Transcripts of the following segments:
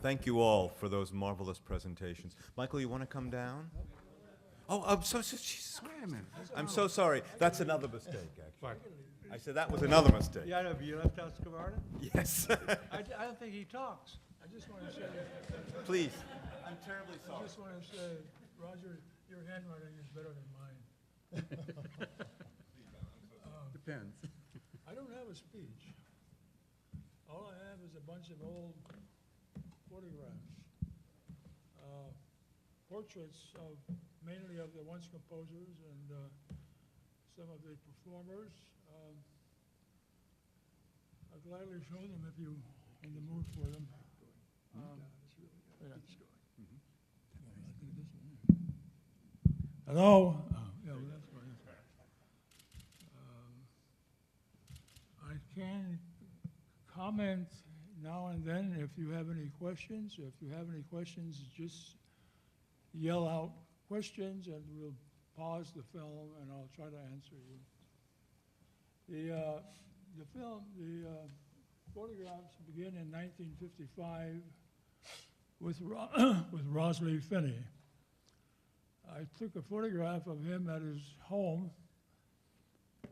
Thank you all for those marvelous presentations. Michael, you want to come down? Oh, I'm Jesus Christ. I'm so sorry. That's another mistake, actually. I said that was another mistake. Yeah, I know, but you left out Scavarda? Yes. I don't think he talks. I just want to say, Please. I'm terribly I just want to say, Roger, your handwriting is better than mine. Depends. I don't have a speech. All I have is a bunch of old photographs, portraits of, mainly of the once composers and some of the performers. I'll gladly show them if you're in the mood for them. Yeah. Hello? Yeah, well, that's right. I can comment now and then if you have any questions. If you have any questions, just yell out questions and we'll pause the film and I'll try to answer you. The photographs begin in 1955 with Rosalie Finney. I took a photograph of him at his home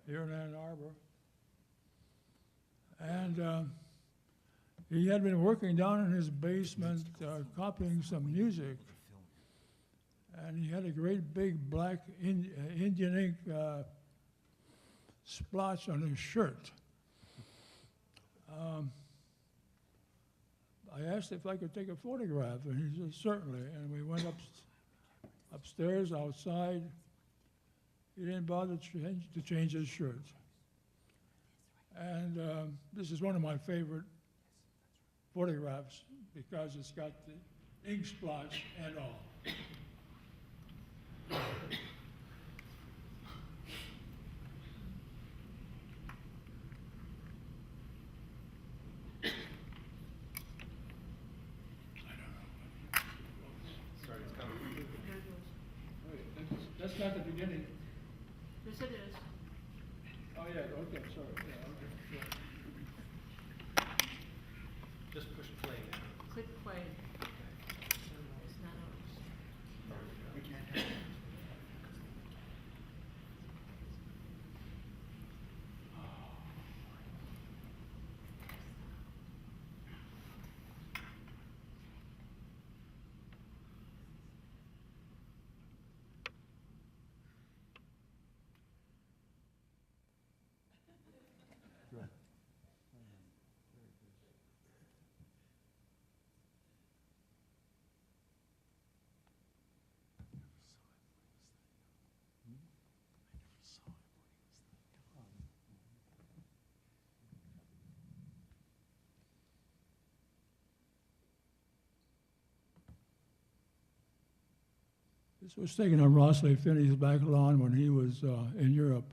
here in Ann Arbor. And he had been working down in his basement copying some music. And he had a great big black Indian ink splotch on his shirt. I asked if I could take a photograph, and he said, certainly. And we went upstairs, outside. He didn't bother to change his shirt. And this is one of my favorite photographs because it's got the ink splotch and all. That's not the beginning. Yes, it is. Oh, yeah, okay, sorry. Yeah, okay, yeah. Just push play now. Click play. It's not ours. We can't have it. This was taken on Rosalie Finney's back lawn when he was in Europe.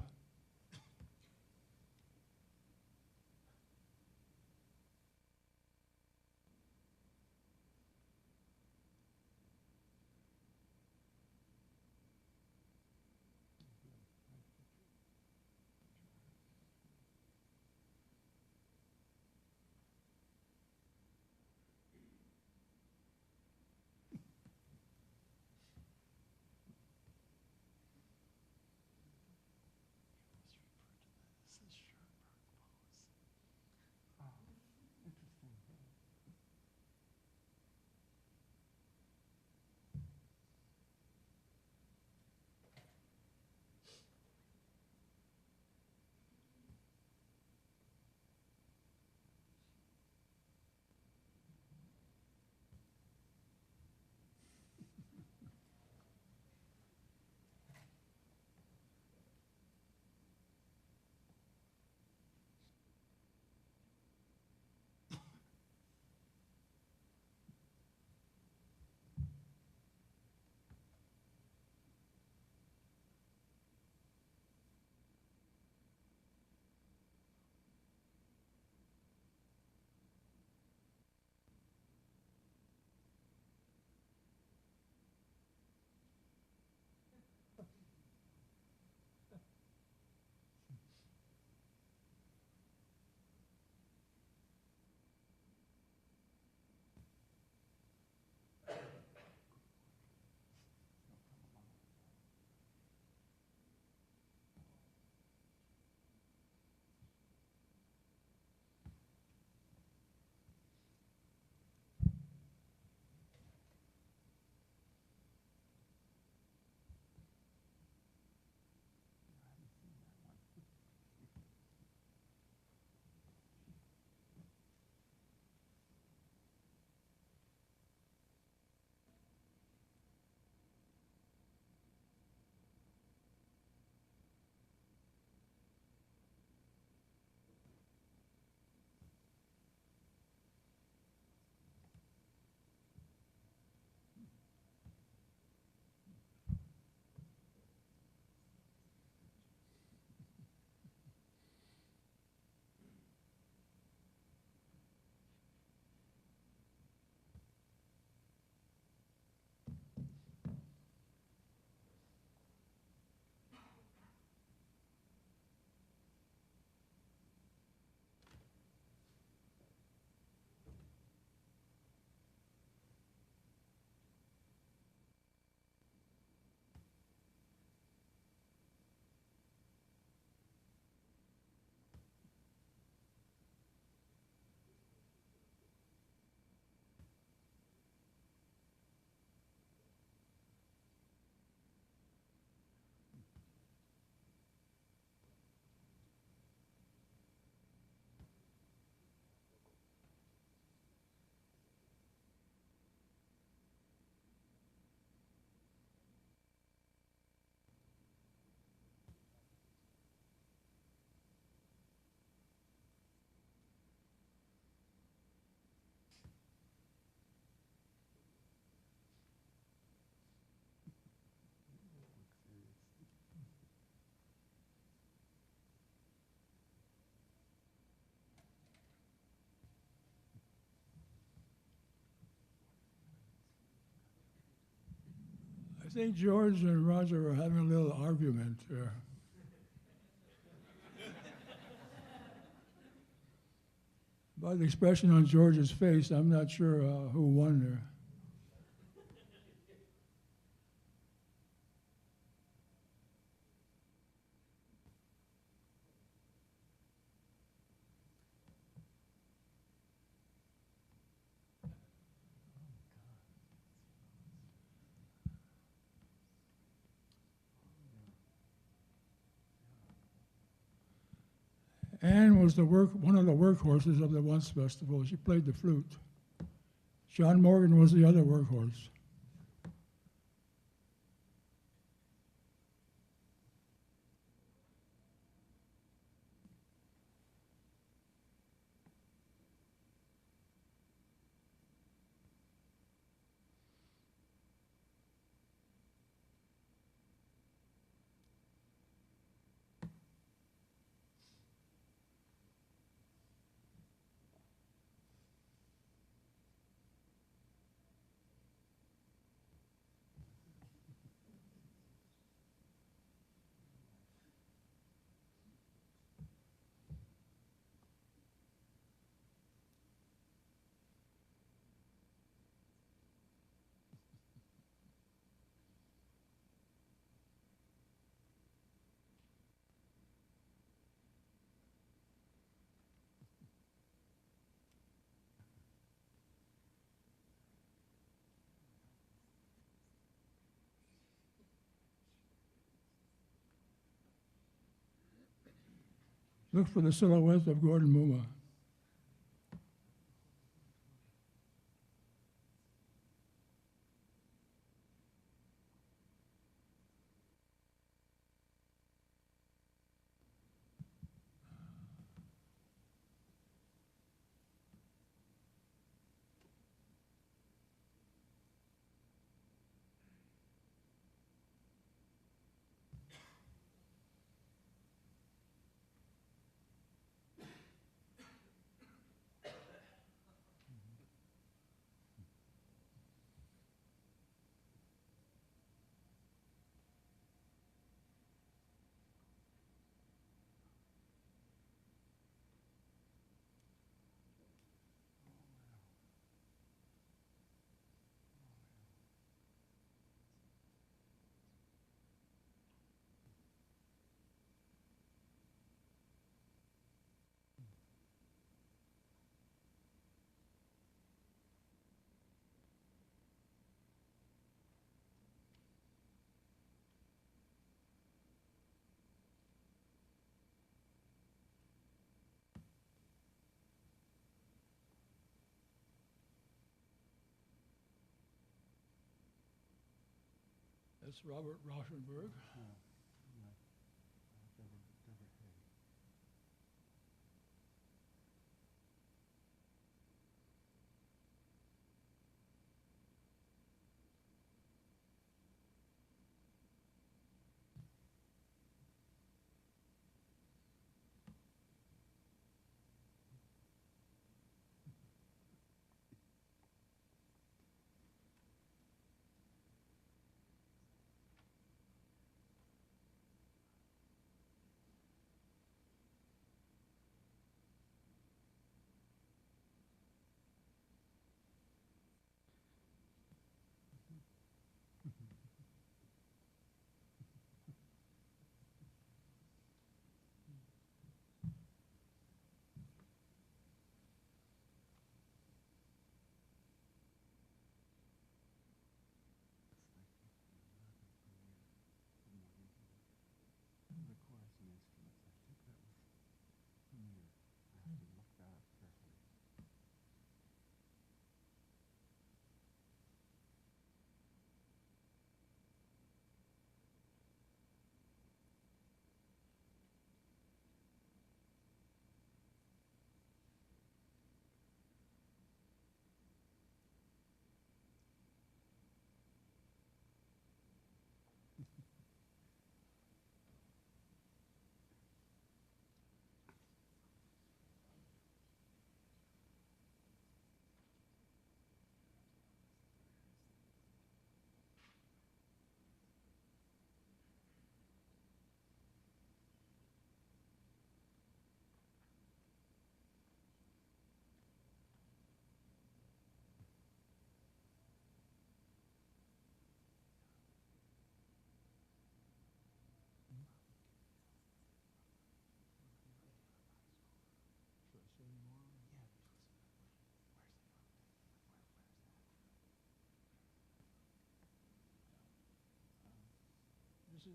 think George and Roger are having a little argument here. By the expression on George's face, I'm not sure who won there. Anne was one of the workhorses of the Once Festival. She played the flute. John Morgan was the other workhorse. Look for the silhouette of Gordon Muma. That's Robert Rauschenberg.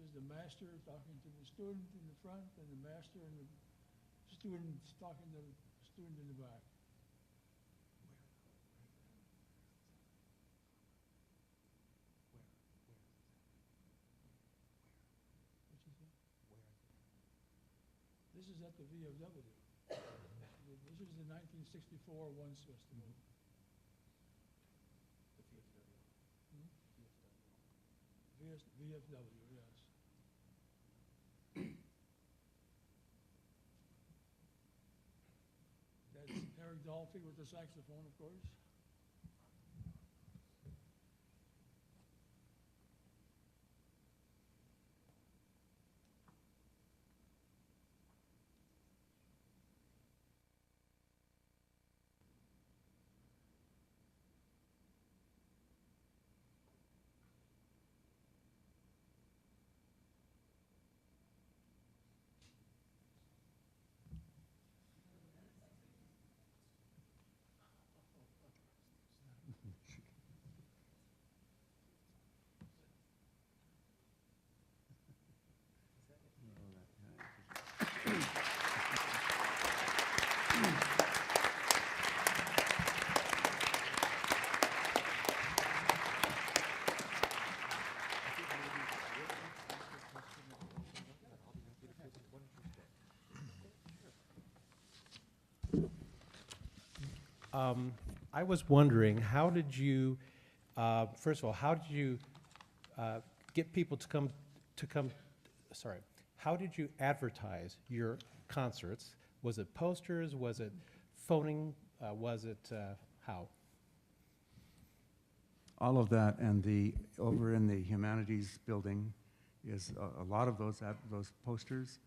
is the master talking to the student in the front, and the master and the student talking to the student in the back. What you say? This is at the VFW. This is the 1964 Once Festival. VFW, yes. That's Eric Dolphy with the saxophone, of course. I was wondering, how did you, first of all, how did you get people to come, sorry, how did you advertise your concerts? Was it posters? Was it phoning? Was it, how? All of that, and over in the humanities building is a lot of those posters.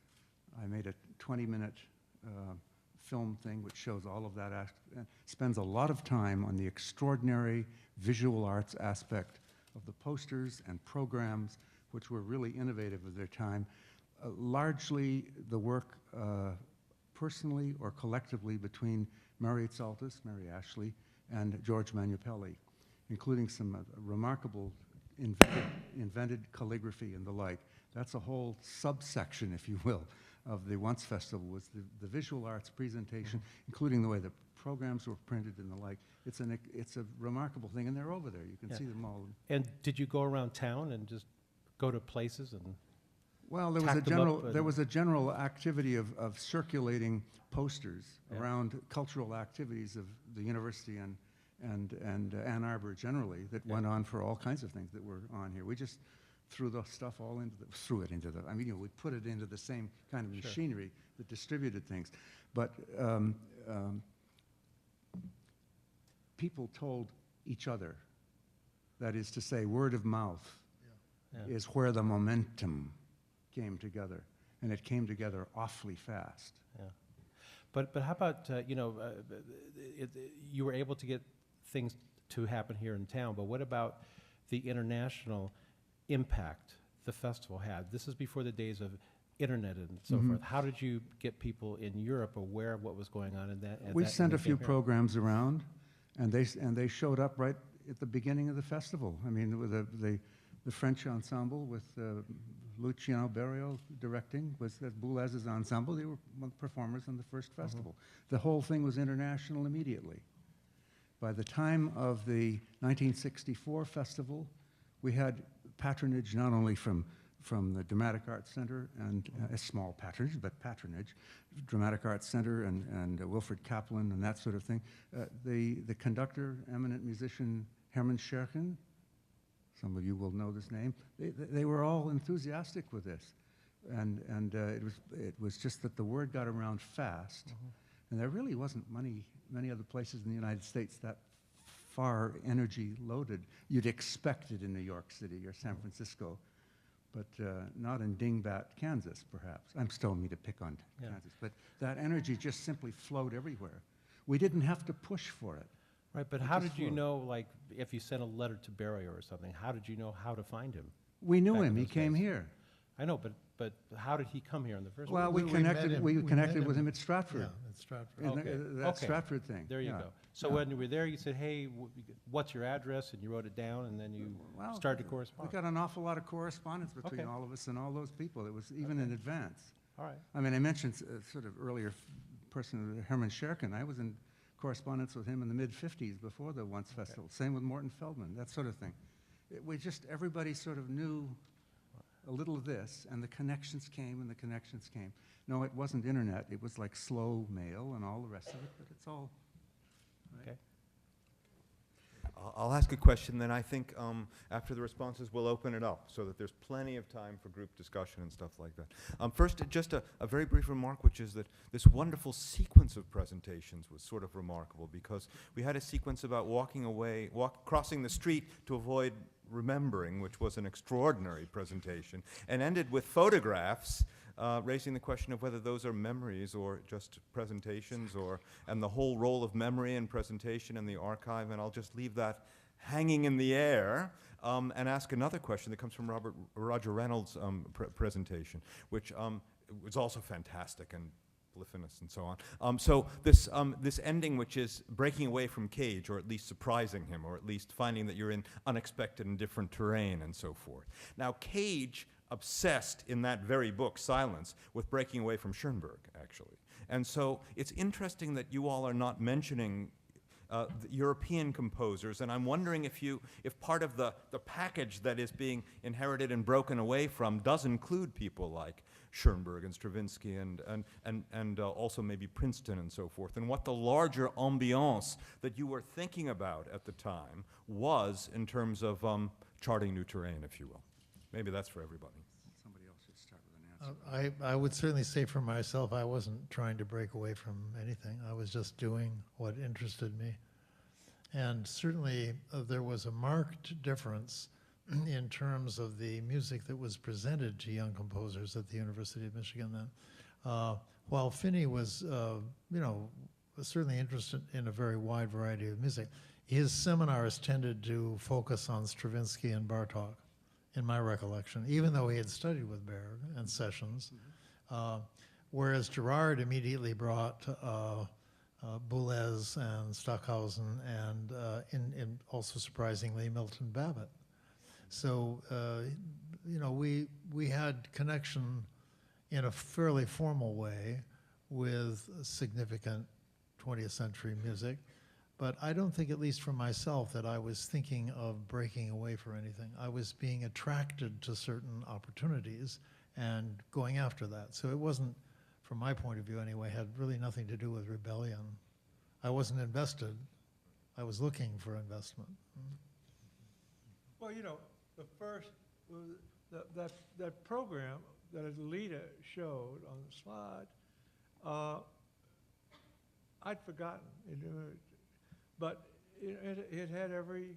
I made a 20-minute film thing which shows all of that, spends a lot of time on the extraordinary visual arts aspect of the posters and programs, which were really innovative of their time. Largely the work personally or collectively between Mary Itzaltis, Mary Ashley, and George Manupelli, including some remarkable invented calligraphy and the like. That's a whole subsection, if you will, of the Once Festival, was the visual arts presentation, including the way the programs were printed and the like. It's a remarkable thing, and they're over there. You can see them all. And did you go around town and just go to places and? Well, there was a general activity of circulating posters around cultural activities of the university and Ann Arbor generally that went on for all kinds of things that were on here. We just threw the stuff all I mean, we put it into the same kind of machinery that distributed things. But people told each other, that is to say, word of mouth is where the momentum came together, and it came together awfully fast. Yeah. But how about, you were able to get things to happen here in town, but what about the international impact the festival had? This is before the days of internet and so forth. How did you get people in Europe aware of what was going on in that? We sent a few programs around, and they showed up right at the beginning of the festival. I mean, with the French ensemble with Luciano Berio directing, was at Boulez's ensemble. They were one of the performers on the first festival. The whole thing was international immediately. By the time of the 1964 festival, we had patronage not only from the Dramatic Arts Center, and a small patronage, but patronage, Dramatic Arts Center and Wilfred Kaplan and that sort of thing. The conductor, eminent musician Hermann Scherchen, some of you will know this name, they were all enthusiastic with this. And it was just that the word got around fast, and there really wasn't many other places in the United States that far energy loaded. You'd expect it in New York City or San Francisco, but not in Dingbat, Kansas, perhaps. I'm still me to pick on Kansas, but that energy just simply flowed everywhere. We didn't have to push for it. Right, but how did you know, like, if you sent a letter to Berio or something, how did you know how to find him? We knew Back him. in He those came days. here. I know, but but how did he come here in the first place? Well, we we met connected, him- we we met connected with him. him at Stratford. Yeah, at Stratford. in the- Okay, that okay. Stratford thing. There you yeah. go. So yeah. when you were there, you said, hey, what's your address? And you wrote it down, and then you Well, started to We correspond. got an awful lot of correspondence between Okay. all of us and all those people. It was even in advance. All right. I mean, I mentioned sort of earlier person, Herman Scherken. I was in correspondence with him in the mid-'50s before the Once Festival. Same with Morton Feldman, that sort of thing. Everybody sort of knew a little of this, and the connections came and the connections came. No, it wasn't internet. It was like slow mail and all the rest of it, but it's all. Right? Okay. I'll ask a question, then I think after the responses, we'll open it up so that there's plenty of time for group discussion and stuff like that. First, just a very brief remark, which is that this wonderful sequence of presentations was sort of remarkable because we had a sequence about walking away, crossing the street to avoid remembering, which was an extraordinary presentation, and ended with photographs raising the question of whether those are memories or just presentations, and the whole role of memory and presentation in the archive. And I'll just leave that hanging in the air and ask another question that comes from Roger Reynolds' presentation, which was also fantastic and polyphonous and so on. So this ending, which is breaking away from Cage, or at least surprising him, or at least finding that you're in unexpected and different terrain and so forth. Now, Cage obsessed in that very book, Silence, with breaking away from Schoenberg, actually. And so it's interesting that you all are not mentioning the European composers, and I'm wondering if part of the package that is being inherited and broken away from does include people like Schoenberg and Stravinsky and also maybe Princeton and so forth, and what the larger ambiance that you were thinking about at the time was in terms of charting new terrain, if you will. Maybe that's for everybody. Somebody else should start with an answer. I would certainly say for myself, I wasn't trying to break away from anything. I was just doing what interested me. And certainly there was a marked difference in terms of the music that was presented to young composers at the University of Michigan then. While Finney was, certainly interested in a very wide variety of music, his seminars tended to focus on Stravinsky and Bartók, in my recollection, even though he had studied with Berg and Sessions. Whereas Gerard immediately brought Boulez and Stockhausen and also surprisingly Milton Babbitt. So, we had connection in a fairly formal way with significant 20th century music. But I don't think, at least for myself, that I was thinking of breaking away for anything. I was being attracted to certain opportunities and going after that. So it wasn't, from my point of view anyway, had really nothing to do with rebellion. I wasn't invested. I was looking for investment. Well, the first, that program that Alita showed on the slide, I'd forgotten. But it had every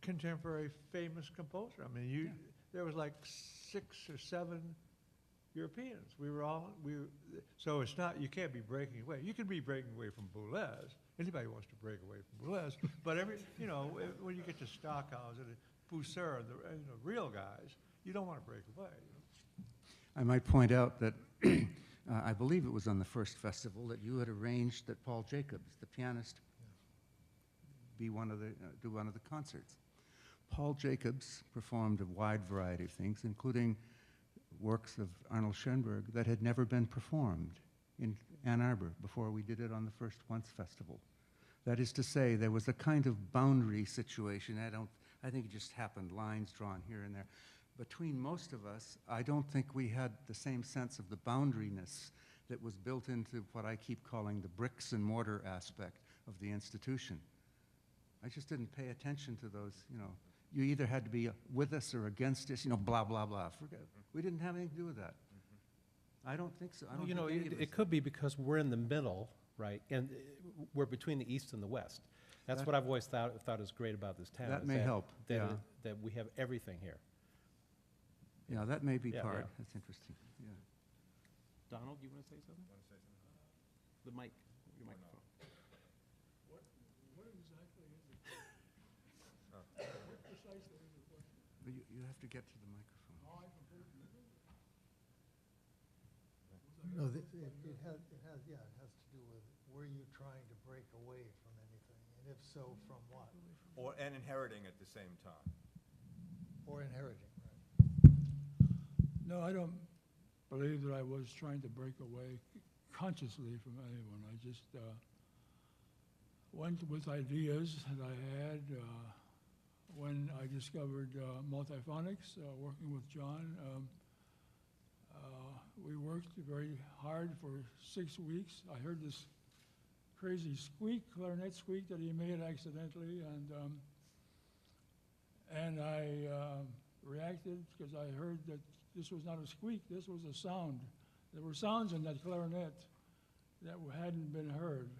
contemporary famous composer. I mean, there was like 6 or 7 Europeans. So it's not, you can't be breaking away. You can be breaking away from Boulez. Anybody wants to break away from Boulez. But when you get to Stockhausen and Bucer, the real guys, you don't want to break away. I might point out that I believe it was on the first festival that you had arranged that Paul Jacobs, the pianist, do one of the concerts. Paul Jacobs performed a wide variety of things, including works of Arnold Schoenberg that had never been performed in Ann Arbor before we did it on the first Once Festival. That is to say, there was a kind of boundary situation. I think it just happened, lines drawn here and there. Between most of us, I don't think we had the same sense of the boundariness that was built into what I keep calling the bricks and mortar aspect of the institution. I just didn't pay attention to those, you either had to be with us or against us, blah, blah, blah. Forget it. We didn't have anything to do with that. I don't think so. I don't think any of us it could be because we're in the middle, right? And we're between the East and the West. That's what I've always thought is great about this town. That is may help, yeah. That we have everything here. Yeah, that may be Yeah, part. yeah. That's interesting. Yeah. Donald, you want to say something? The mic, your microphone. What exactly is it? What precisely is the question? But you have to get to the microphone. No, it has, yeah, it has to do with, were you trying to break away from anything? And if so, from what? And inheriting at the same time. Or inheriting, right? No, I don't believe that I was trying to break away consciously from anyone. I just went with ideas that I had when I discovered multiphonics, working with John. We worked very hard for 6 weeks. I heard this crazy squeak, clarinet squeak that he made accidentally, and I reacted because I heard that this was not a squeak, this was a sound. There were sounds in that clarinet that hadn't been heard.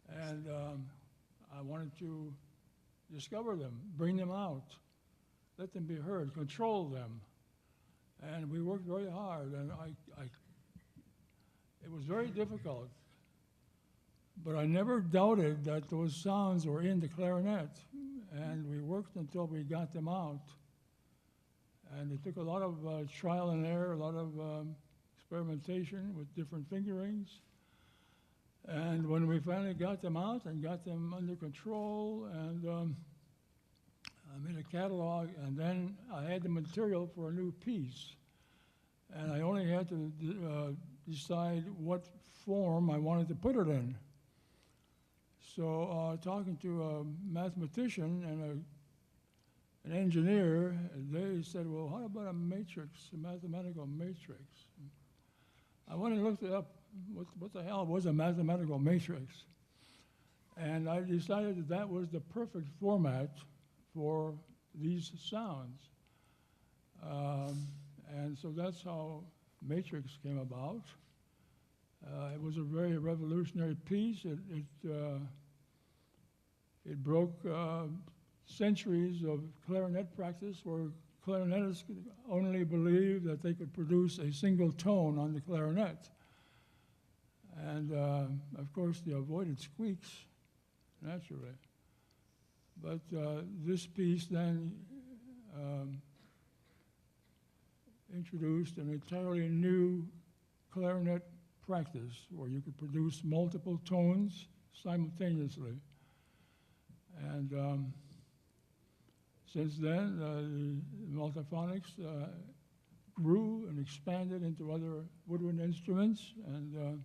And I wanted to discover them, bring them out, let them be heard, control them. And we worked very hard, and it was very difficult. But I never doubted that those sounds were in the clarinet, and we worked until we got them out. And it took a lot of trial and error, a lot of experimentation with different fingerings. And when we finally got them out and got them under control, and I made a catalog, and then I had the material for a new piece. And I only had to decide what form I wanted to put it in. So talking to a mathematician and an engineer, they said, well, how about a matrix, a mathematical matrix? I went and looked it up, what the hell was a mathematical matrix? And I decided that that was the perfect format for these sounds. And so that's how Matrix came about. It was a very revolutionary piece. It broke centuries of clarinet practice where clarinetists could only believe that they could produce a single tone on the clarinet. And of course, they avoided squeaks, naturally. But this piece then introduced an entirely new clarinet practice where you could produce multiple tones simultaneously. And since then, the multiphonics grew and expanded into other woodwind instruments, and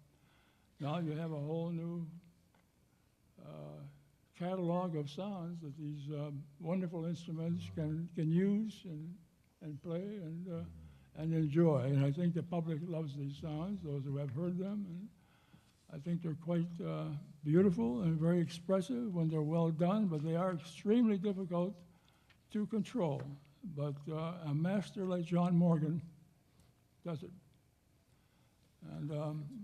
now you have a whole new catalog of sounds that these wonderful instruments can use and play and enjoy. And I think the public loves these sounds, those who have heard them. And I think they're quite beautiful and very expressive when they're well done, but they are extremely difficult to control. But a master like John Morgan does it. And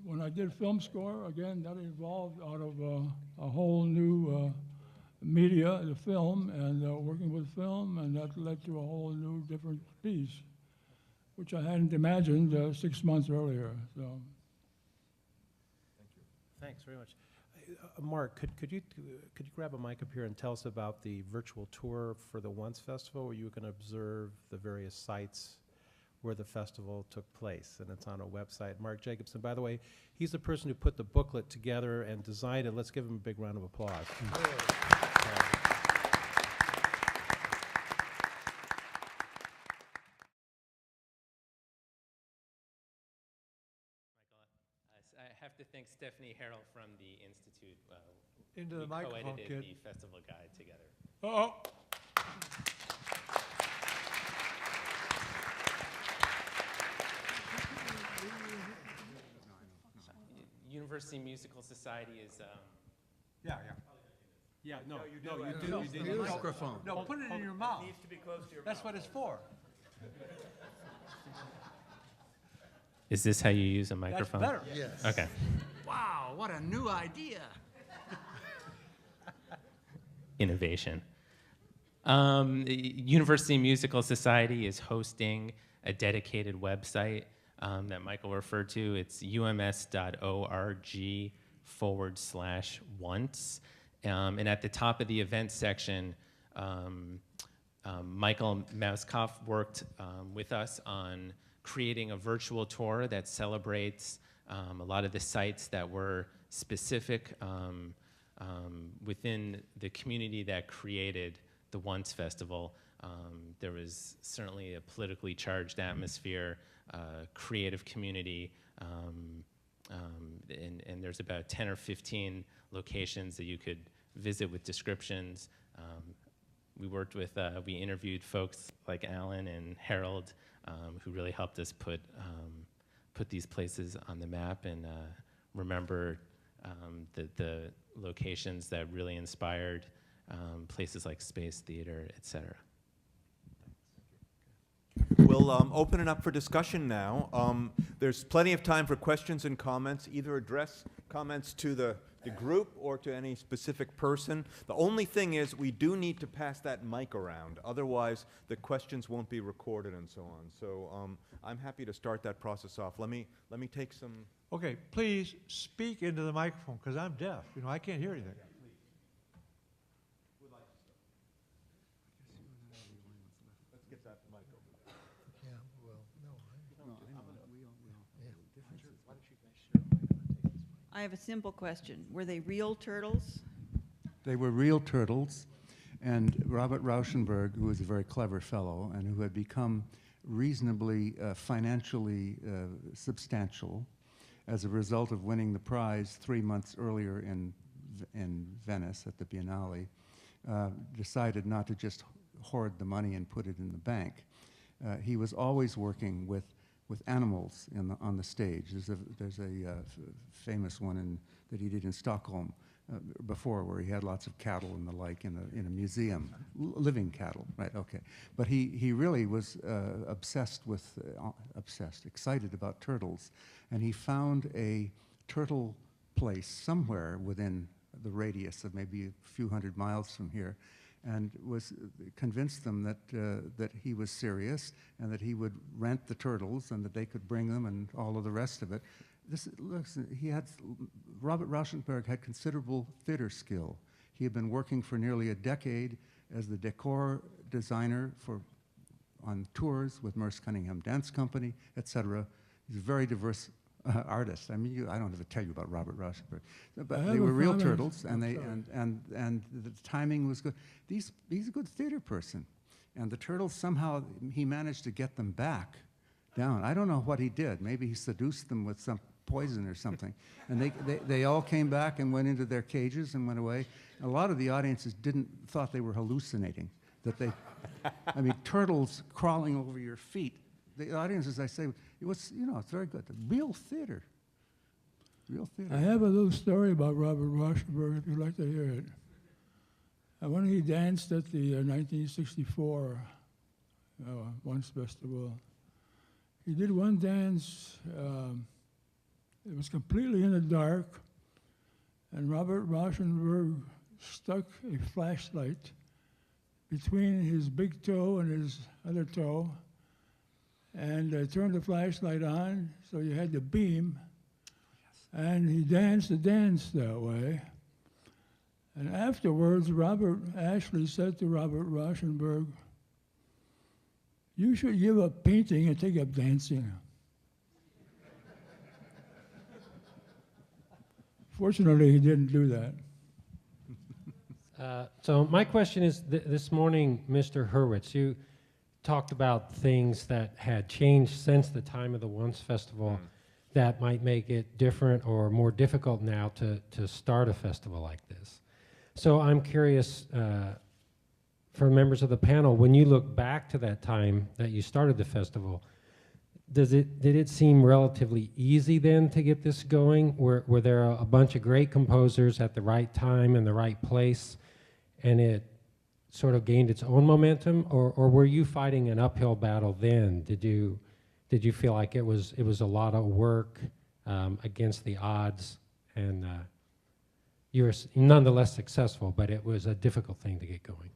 when I did film score, again, that evolved out of a whole new media, the film, and working with film, and that led to a whole new different piece, which I hadn't imagined 6 months earlier. So. Thank you. Thanks very much. Mark, could you grab a mic up here and tell us about the virtual tour for the Once Festival, where you can observe the various sites where the festival took place, and it's on a website. Mark Jacobson, by the way, he's the person who put the booklet together and designed it. Let's give him a big round of applause. I have to thank Stephanie Harrell from the Institute. Into the we microphone, co-edited kid. the festival guide together. Uh-oh. University Musical Society is, Yeah. Yeah, no, you do. The microphone. No, put it in your mouth. Needs to be close to your That's what it's for. is this how you use a microphone? That's better. Yes. Okay. Wow, what a new idea. Innovation. University Musical Society is hosting a dedicated website that Michael referred to. It's ums.org/once. And at the top of the events section, Michael Mauskopf worked with us on creating a virtual tour that celebrates a lot of the sites that were specific within the community that created the Once Festival. There was certainly a politically charged atmosphere, creative community, and there's about 10 or 15 locations that you could visit with descriptions. We worked with, we interviewed folks like Alan and Harold, who really helped us put these places on the map and remember the locations that really inspired places like Space Theater, et cetera. We'll open it up for discussion now. There's plenty of time for questions and comments. Either address comments to the group or to any specific person. The only thing is we do need to pass that mic around. Otherwise, the questions won't be recorded and so on. So I'm happy to start that process off. Let me take some. Okay, please speak into the microphone, because I'm deaf. You know, I can't hear anything. Let's get that mic over. Yeah, well, no, I have a simple question. Were they real turtles? They were real turtles, and Robert Rauschenberg, who was a very clever fellow and who had become reasonably financially substantial as a result of winning the prize 3 months earlier in Venice at the Biennale, decided not to just hoard the money and put it in the bank. He was always working with animals on the stage. There's a famous one that he did in Stockholm before, where he had lots of cattle and the like in a museum, living cattle, right? Okay, but he really was excited about turtles, and he found a turtle place somewhere within the radius of maybe a few hundred miles from here, and was convinced them that he was serious and that he would rent the turtles and that they could bring them and all of the rest of it. Robert Rauschenberg had considerable theater skill. He had been working for nearly a decade as the decor designer on tours with Merce Cunningham Dance Company, etc. He's a very diverse artist. I mean, I don't have to tell you about Robert Rauschenberg, but they were real turtles, and the timing was good. He's a good theater person, and the turtles somehow he managed to get them back down. I don't know what he did. Maybe he seduced them with some poison or something, and they all came back and went into their cages and went away. A lot of the audiences thought they were hallucinating. I mean, turtles crawling over your feet. The audience, as I say, it's very good. Real theater. Real theater. I have a little story about Robert Rauschenberg, if you'd like to hear it. When he danced at the 1964 Once Festival, he did one dance. It was completely in the dark, and Robert Rauschenberg stuck a flashlight between his big toe and his other toe, and turned the flashlight on, so you had the beam, and he danced the dance that way. And afterwards, Robert Ashley said to Robert Rauschenberg, "You should give up painting and take up dancing." Fortunately, he didn't do that. So my question is, this morning, Mr. Hurwitz, you talked about things that had changed since the time of the Once Festival that might make it different or more difficult now to start a festival like this. So I'm curious, for members of the panel, when you look back to that time that you started the festival, did it seem relatively easy then to get this going? Were there a bunch of great composers at the right time and the right place, and it sort of gained its own momentum, or were you fighting an uphill battle then? Did you feel like it was a lot of work against the odds, and you were nonetheless successful, but it was a difficult thing to get going?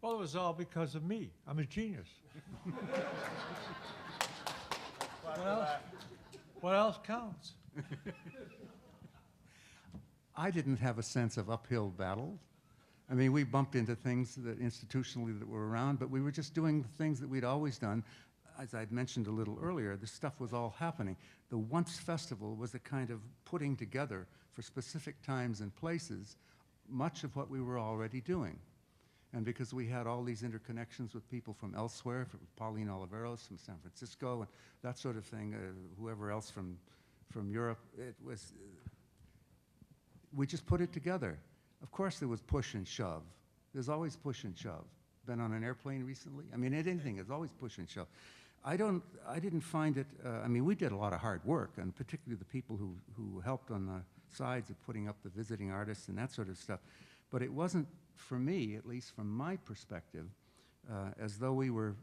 Well, it was all because of me. I'm a genius. What else counts? I didn't have a sense of uphill battle. I mean, we bumped into things that institutionally that were around, but we were just doing the things that we'd always done. As I'd mentioned a little earlier, this stuff was all happening. The Once Festival was a kind of putting together for specific times and places much of what we were already doing. And because we had all these interconnections with people from elsewhere, from Pauline Oliveros from San Francisco and that sort of thing, whoever else from Europe, it was, we just put it together. Of course there was push and shove. There's always push and shove. Been on an airplane recently? I mean, anything, there's always push and shove. I didn't find it, I mean, we did a lot of hard work, and particularly the people who helped on the sides of putting up the visiting artists and that sort of stuff. But it wasn't, for me, at least from my perspective, as though we were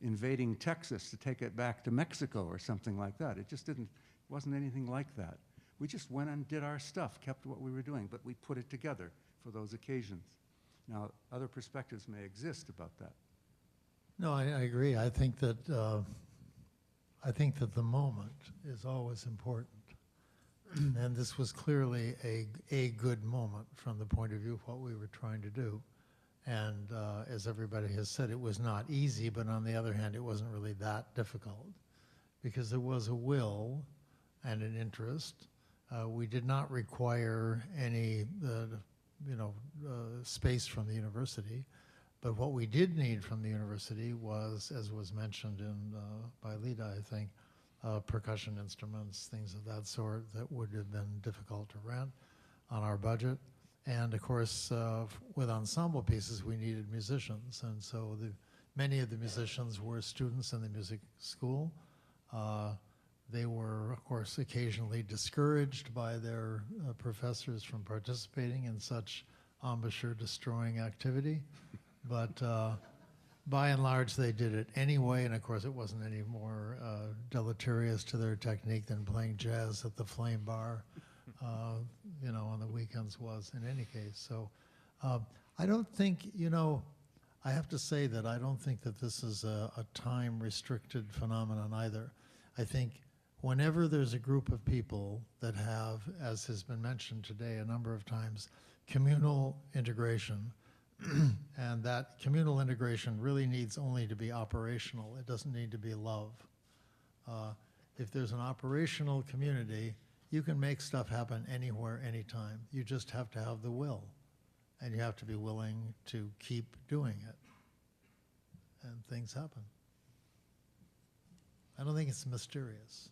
invading Texas to take it back to Mexico or something like that. It just wasn't anything like that. We just went and did our stuff, kept what we were doing, but we put it together for those occasions. Now, other perspectives may exist about that. No, I agree. I think that the moment is always important. And this was clearly a good moment from the point of view of what we were trying to do. And as everybody has said, it was not easy, but on the other hand, it wasn't really that difficult because there was a will and an interest. We did not require any space from the university, but what we did need from the university was, as was mentioned by Lida, I think, percussion instruments, things of that sort that would have been difficult to rent on our budget. And of course, with ensemble pieces, we needed musicians. And so many of the musicians were students in the music school. They were, of course, occasionally discouraged by their professors from participating in such embouchure-destroying activity. But by and large, they did it anyway, and of course, it wasn't any more deleterious to their technique than playing jazz at the Flame Bar, on the weekends was in any case. So I don't think, I have to say that I don't think that this is a time-restricted phenomenon either. I think whenever there's a group of people that have, as has been mentioned today a number of times, communal integration, and that communal integration really needs only to be operational. It doesn't need to be love. If there's an operational community, you can make stuff happen anywhere, anytime. You just have to have the will, and you have to be willing to keep doing it, and things happen. I don't think it's mysterious.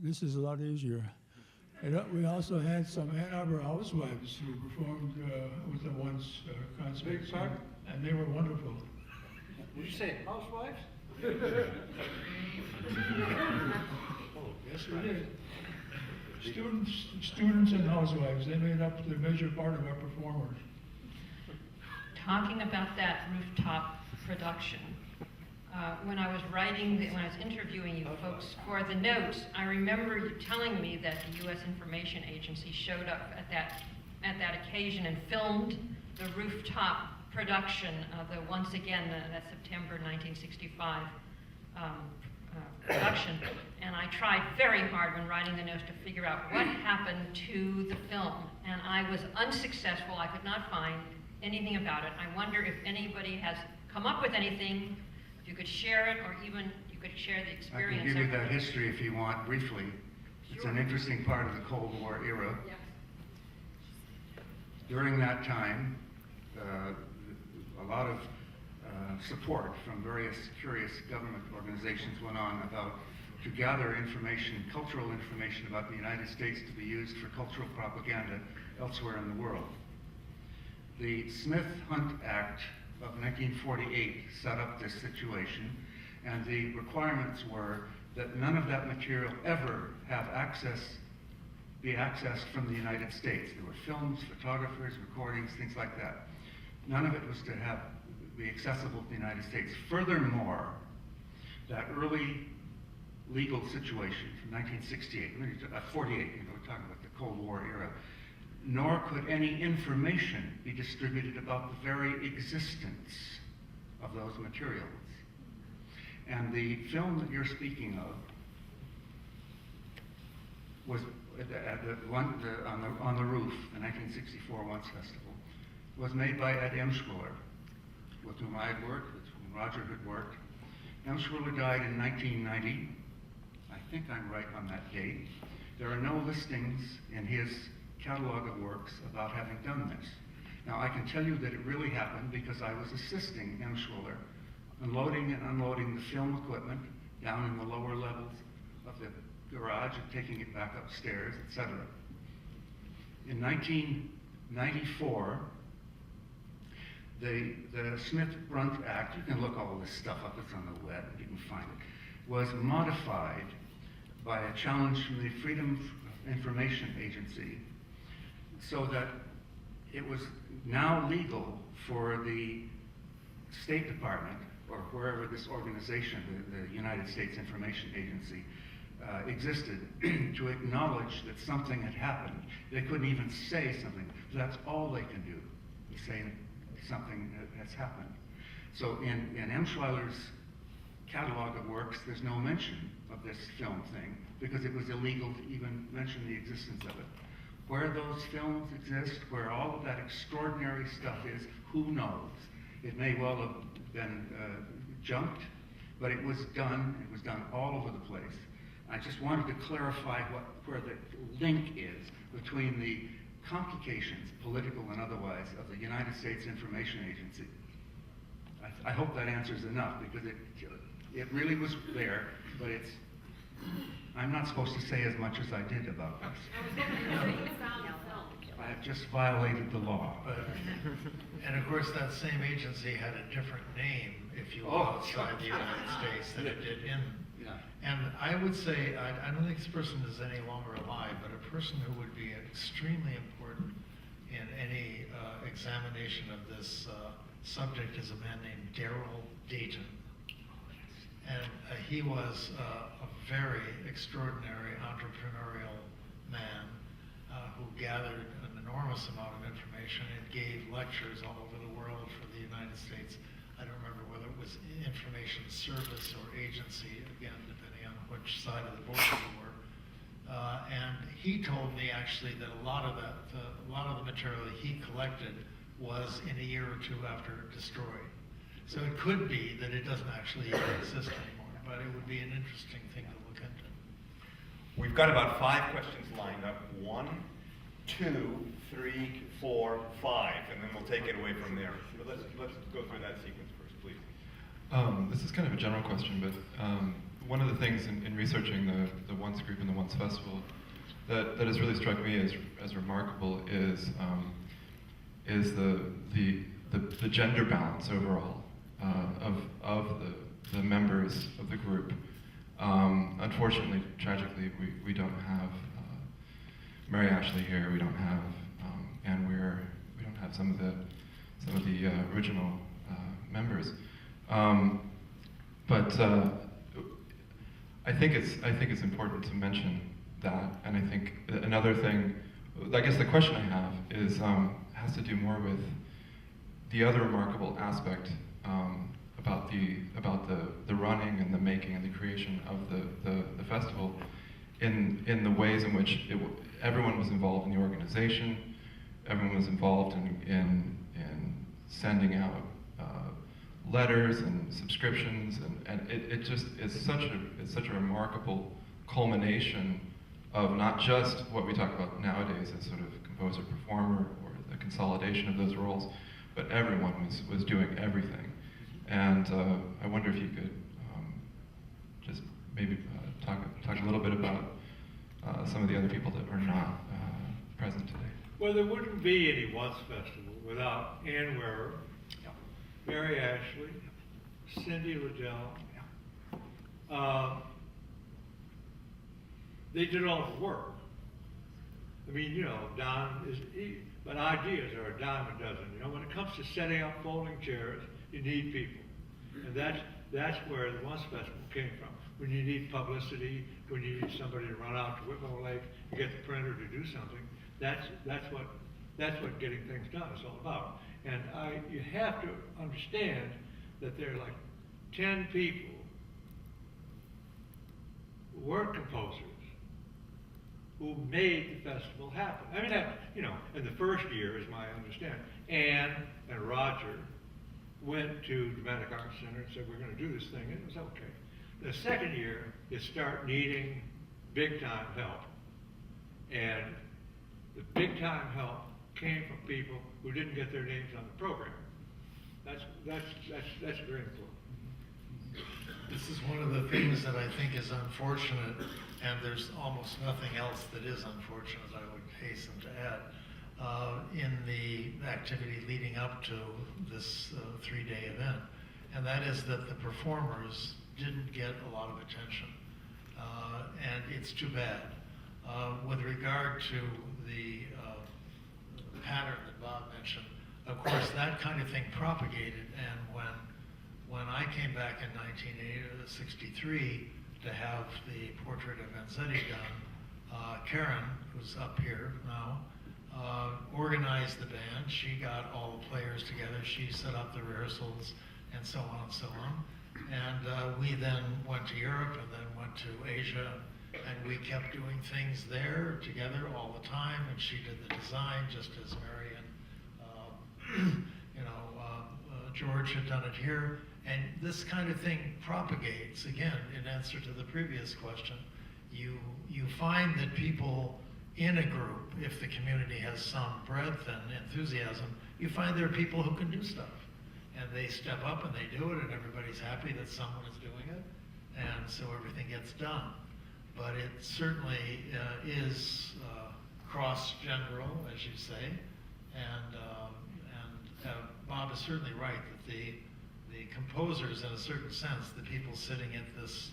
This is a lot easier. And we also had some Ann Arbor housewives who performed with the Once concert, and they were wonderful. Did you say housewives? Yes, we did. Students and housewives, they made up the major part of our performers. Talking about that rooftop production, when I was interviewing you folks for the notes, I remember you telling me that the U.S. Information Agency showed up at that occasion and filmed the rooftop production of the, once again, that September 1965 production. And I tried very hard when writing the notes to figure out what happened to the film. And I was unsuccessful. I could not find anything about it. I wonder if anybody has come up with anything. If you could share it, or even you could share the experience. I can give you that history if you want, briefly. It's an interesting part of the Cold War era. Yeah. During that time, a lot of support from various curious government organizations went on to gather information, cultural information about the United States to be used for cultural propaganda elsewhere in the world. The Smith-Hunt Act of 1948 set up this situation, and the requirements were that none of that material ever be accessed from the United States. There were films, photographers, recordings, things like that. None of it was to be accessible to the United States. Furthermore, that early legal situation from 1968, 48, we're talking about the Cold War era, nor could any information be distributed about the very existence of those materials. And the film that you're speaking of was on the roof, the 1964 Once Festival, was made by Ed Emshwiller, with whom I had worked, with whom Roger had worked. Emshwiller died in 1990. I think I'm right on that date. There are no listings in his catalog of works about having done this. Now, I can tell you that it really happened because I was assisting Emshwiller, unloading and unloading the film equipment down in the lower levels of the garage and taking it back upstairs, etc. In 1994, the Smith-Brunt Act, you can look all this stuff up, it's on the web, you can find it, was modified by a challenge from the Freedom of Information Agency so that it was now legal for the State Department, or wherever this organization, the United States Information Agency, existed, to acknowledge that something had happened. They couldn't even say something. That's all they can do, is say something has happened. So in Emshwiller's catalog of works, there's no mention of this film thing, because it was illegal to even mention the existence of it. Where those films exist, where all of that extraordinary stuff is, who knows? It may well have been junked, but it was done all over the place. I just wanted to clarify where the link is between the complications, political and otherwise, of the United States Information Agency. I hope that answers enough, because it really was there, but I'm not supposed to say as much as I did about this. I have just violated the law. And of course, that same agency had a different name, if you will, outside the United States than it did in. Yeah. And I would say, I don't think this person is any longer alive, but a person who would be extremely important in any examination of this subject is a man named Darrell Dayton. And he was a very extraordinary entrepreneurial man who gathered an enormous amount of information and gave lectures all over the world for the United States. I don't remember whether it was information service or agency, again, depending on which side of the border you were. And he told me actually that a lot of the material he collected was in a year or two after destroyed. So it could be that it doesn't actually even exist anymore, but it would be an interesting thing to look into. We've got about 5 questions lined up. 1, 2, 3, 4, 5, and then we'll take it away from there. But let's go through that sequence first, please. This is kind of a general question, but one of the things in researching the Once group and the Once Festival that has really struck me as remarkable is the gender balance overall of the members of the group. Unfortunately, tragically, we don't have Mary Ashley here. We don't have Ann Weir. We don't have some of the original members. But I think it's important to mention that. And I think another thing, I guess the question I have is has to do more with the other remarkable aspect about the running and the making and the creation of the festival, in the ways in which everyone was involved in the organization, everyone was involved in sending out letters and subscriptions, and it's such a remarkable culmination of not just what we talk about nowadays as sort of composer performer or the consolidation of those roles, but everyone was doing everything. And I wonder if you could just maybe talk a little bit about some of the other people that are not present today. Well, there wouldn't be any Once Festival without Ann Weir, Mary Ashley, Cindy Liddell. They did all the work. I mean, you know, but ideas are a dime a dozen. You know, when it comes to setting up folding chairs, you need people. And that's where the Once Festival came from. When you need publicity, when you need somebody to run out to Whitmore Lake to get the printer to do something, that's what getting things done is all about. And you have to understand that there are like 10 people who were composers who made the festival happen. I mean, that, you know, in the first year, is my understanding, Ann and Roger went to Dramatic Arts Center and said, we're going to do this thing, and it was okay. The second year, you start needing big-time help. And the big-time help came from people who didn't get their names on the program. That's very important. This is one of the things that I think is unfortunate, and there's almost nothing else that is unfortunate, I would hasten to add, in the activity leading up to this 3-day event. And that is that the performers didn't get a lot of attention. And it's too bad. With regard to the pattern that Bob mentioned, of course, that kind of thing propagated, and when I came back in 1963 to have the portrait of Vanzetti done, Karen, who's up here now, organized the band. She got all the players together. She set up the rehearsals and so on and so on. And we then went to Europe and then went to Asia, and we kept doing things there together all the time. And she did the design, just as Mary and George had done it here. And this kind of thing propagates. Again, in answer to the previous question, you find that people in a group, if the community has some breadth and enthusiasm, you find there are people who can do stuff. And they step up and they do it, and everybody's happy that someone is doing it, and so everything gets done. But it certainly is cross-general, as you say, and Bob is certainly right that the composers, in a certain sense, the people sitting at this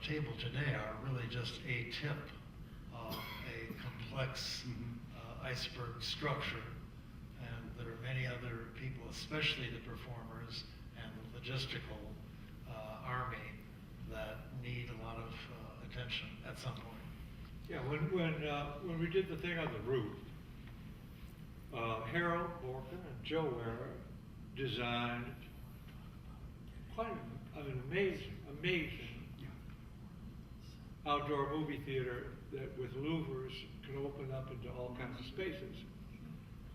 table today, are really just a tip of a complex iceberg structure. And there are many other people, especially the performers and the logistical army, that need a lot of attention at some point. Yeah, when we did the thing on the roof, Harold Borka and Joe Ware designed quite an amazing outdoor movie theater that with louvers can open up into all kinds of spaces.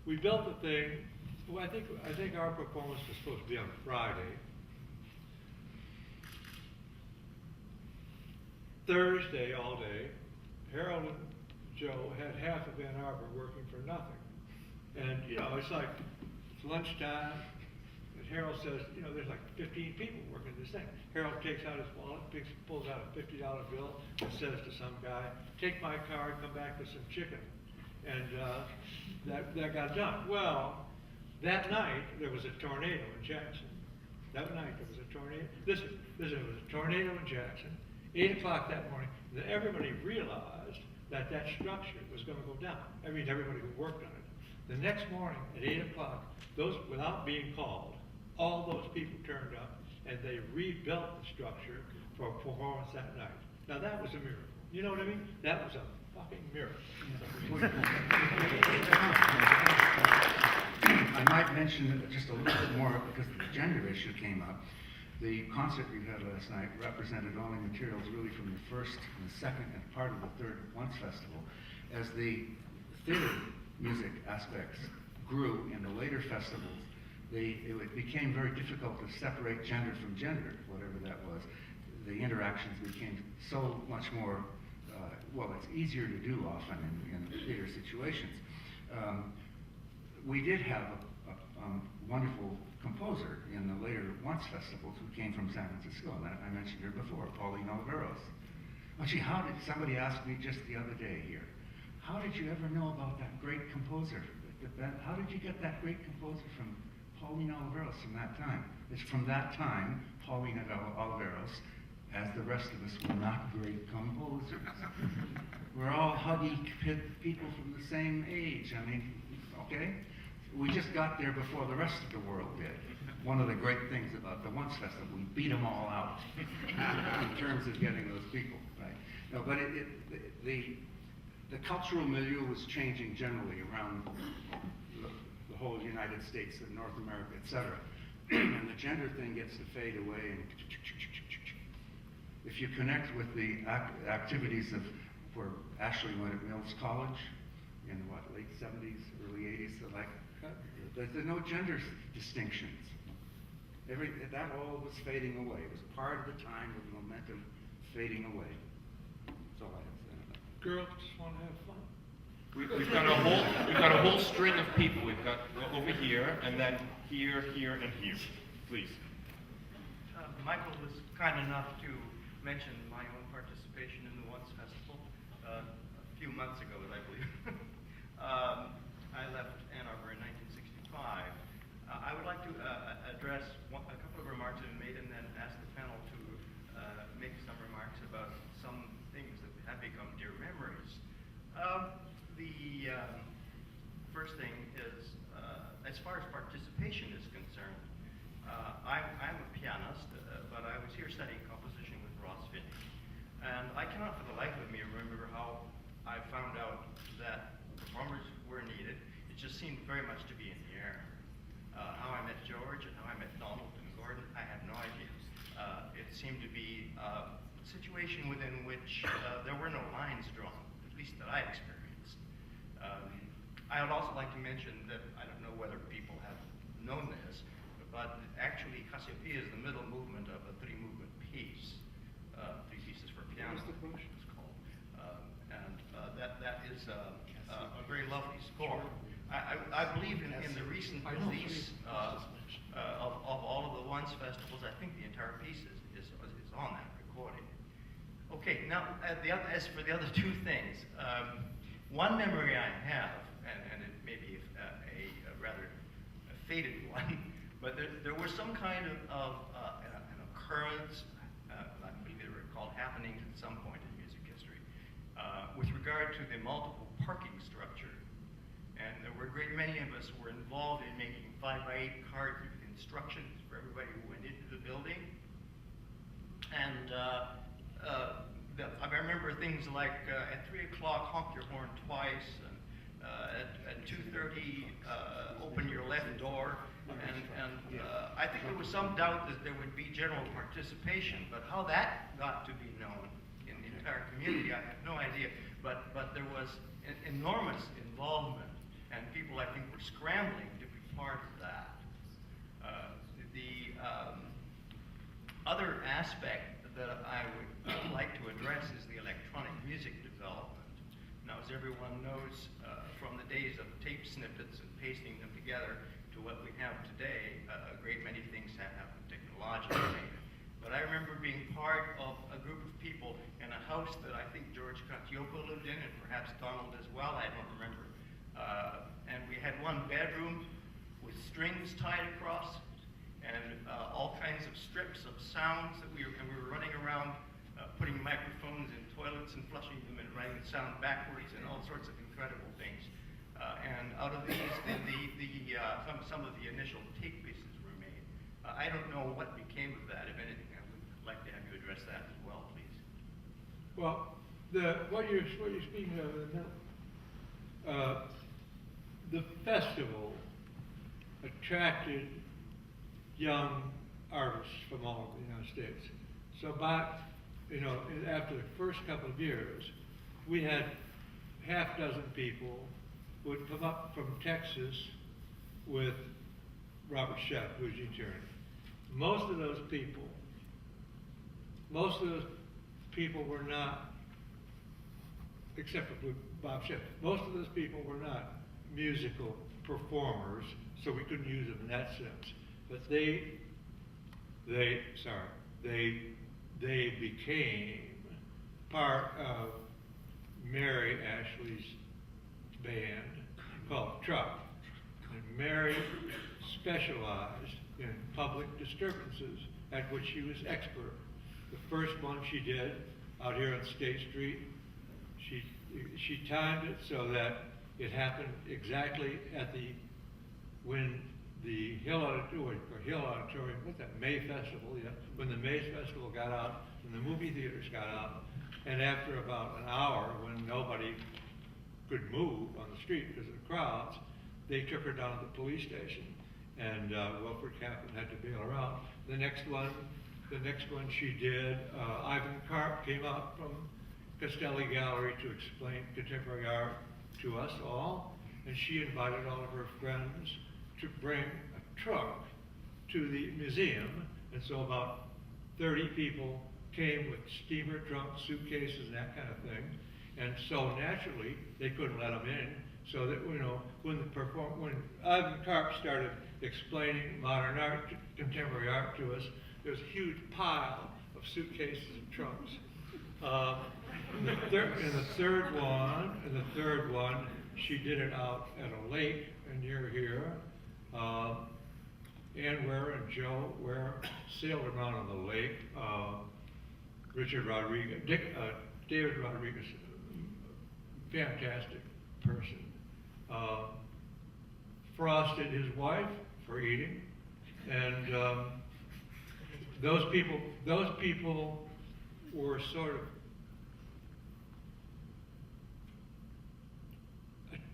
We built the thing. Well, I think our performance was supposed to be on Friday. Thursday all day, Harold and Joe had half of Ann Arbor working for nothing. And it's like it's lunchtime, and Harold says, there's like 15 people working this thing. Harold takes out his wallet, pulls out a $50 bill, and says to some guy, "Take my card, come back with some chicken." And that got done. Well, that night there was a tornado in Jackson. That night there was a tornado. Listen, there was a tornado in Jackson. 8 o'clock that morning, that everybody realized that structure was going to go down. I mean, everybody who worked on it. The next morning at 8 o'clock, without being called, all those people turned up and they rebuilt the structure for performance that night. Now that was a miracle. You know what I mean? That was a fucking miracle. I might mention just a little bit more because the gender issue came up. The concert we had last night represented only materials really from the first and the second and part of the third Once Festival. As the theater music aspects grew in the later festivals, it became very difficult to separate gender from gender, whatever that was. The interactions became so much more, it's easier to do often in theater situations. We did have a wonderful composer in the later Once Festivals who came from San Francisco, and I mentioned her before, Pauline Oliveros. Actually, somebody asked me just the other day here, how did you ever know about that great composer? How did you get that great composer from Pauline Oliveros from that time? It's from that time, Pauline Oliveros, as the rest of us, were not great composers. We're all huggy people from the same age. I mean, okay? We just got there before the rest of the world did. One of the great things about the Once Festival, we beat them all out in terms of getting those people, right? No, but the cultural milieu was changing generally around the whole United States and North America, et cetera. And the gender thing gets to fade away. And if you connect with the activities of where Ashley went at Mills College in what, late 70s, early 80s. So like, there's no gender distinctions. That all was fading away. It was part of the time of momentum fading away. That's all I have to say on that. Girls just want to have fun. We've got a whole string of people. We've got over here, and then here, here, and here. Please. Michael was kind enough to mention my own participation in the Once Festival a few months ago, I believe. I left Ann Arbor in 1965. I would like to address a couple of remarks that have been made and then ask the panel to make some remarks about some things that have become dear memories. The first thing is, as far as participation is concerned, I'm a pianist, but I was here studying composition with Ross Finney. And I cannot for the life of me remember how I found out that performers were needed. It just seemed very much to be in the air. How I met George and how I met Donald and Gordon, I have no idea. It seemed to be a situation within which there were no lines drawn, at least that I experienced. I would also like to mention that I don't know whether people have known this, but actually Cassiopeia is the middle movement of a three-movement piece, three pieces for piano, it's called. That is a very lovely score. I believe in the recent release of all of the Once festivals. I think the entire piece is on that recording. Okay, now as for the other two things, one memory I have, and it may be a rather faded one, but there was some kind of an occurrence, I believe they were called happenings at some point in music history, with regard to the multiple parking structure. And there were a great many of us who were involved in making 5x8 cards with instructions for everybody who went into the building. And I remember things like at 3 o'clock, honk your horn twice, and at 2:30, open your left door. And I think there was some doubt that there would be general participation, but how that got to be known in the entire community, I have no idea. But there was enormous involvement, and people, I think, were scrambling to be part of that. The other aspect that I would like to address is the electronic music development. Now, as everyone knows, from the days of tape snippets and pasting them together to what we have today, a great many things have happened technologically. But I remember being part of a group of people in a house that I think George Cacioppo lived in, and perhaps Donald as well, I don't remember. And we had one bedroom with strings tied across, and all kinds of strips of sounds that we were running around, putting microphones in toilets and flushing them and running the sound backwards and all sorts of incredible things. And out of these, some of the initial tape pieces were made. I don't know what became of that. If anything, I would like to have you address that as well, please. Well, what you're speaking of in the middle, the festival attracted young artists from all over the United States. So about, after the first couple of years, we had half dozen people who would come up from Texas with Robert Shepp, who's the attorney. Most of those people were not, except for Bob Shepp, most of those people were not musical performers, so we couldn't use them in that sense. But they became part of Mary Ashley's band called Truck. And Mary specialized in public disturbances, at which she was expert. The first one she did out here on State Street, she timed it so that it happened exactly when the Hill Auditorium, what's that, May Festival, yeah, when the May Festival got out, when the movie theaters got out, and after about an hour, when nobody could move on the street because of the crowds, they took her down to the police station, and Wilfred Kaplan had to bail her out. The next one she did, Ivan Karp came out from Castelli Gallery to explain contemporary art to us all, and she invited all of her friends to bring a truck to the museum, and so about 30 people came with steamer trunks, suitcases, and that kind of thing, and so naturally they couldn't let them in. So that, you know, when Ivan Karp started explaining modern art, contemporary art to us, there was a huge pile of suitcases and trunks. And the third one, she did it out at a lake near here. Ann Ware and Joe Ware sailed around on the lake. Richard Rodriguez, David Rodriguez, fantastic person. Frosted his wife for eating, and those people were sort of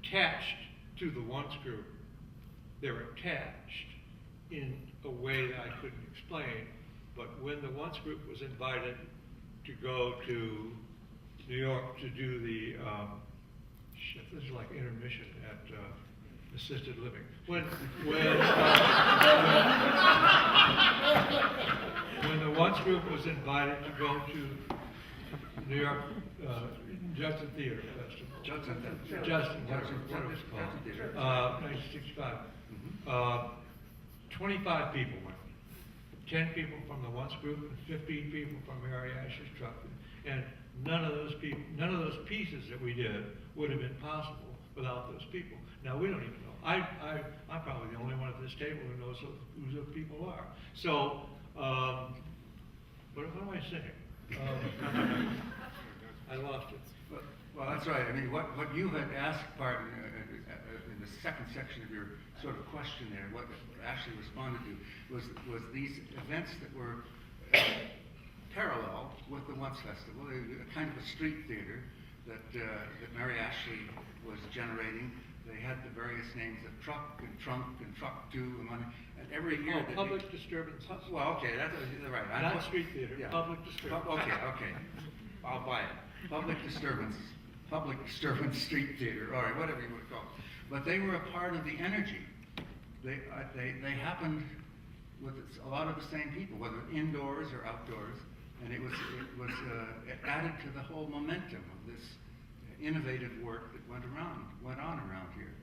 attached to the once group. They were attached in a way that I couldn't explain, but when the once group was invited to go to New York to do the this is like intermission at assisted living. When the once group was invited to go to New York Judson Theater Festival. Judson, whatever it's called. 1965. 25 people went. 10 people from the once group and 15 people from Mary Ash's truck. And none of those pieces that we did would have been possible without those people. Now, we don't even know. I'm probably the only one at this table who knows who those people are. So, what am I saying? I lost it. Well, that's right. I mean, what you had asked, Barton, in the second section of your sort of question there, what Ashley responded to was these events that were parallel with the Once Festival, a kind of a street theater that Mary Ashley was generating. They had the various names of Truck and Trunk and Truck 2 and one, and every year. Public disturbance. Well, okay, that's right. Not street theater. Yeah. Public disturbance. Okay, I'll buy it. Public disturbance street theater, all right, whatever you would call it. But they were a part of the energy. They happened with a lot of the same people, whether indoors or outdoors, and it added to the whole momentum of this innovative work that went on around here.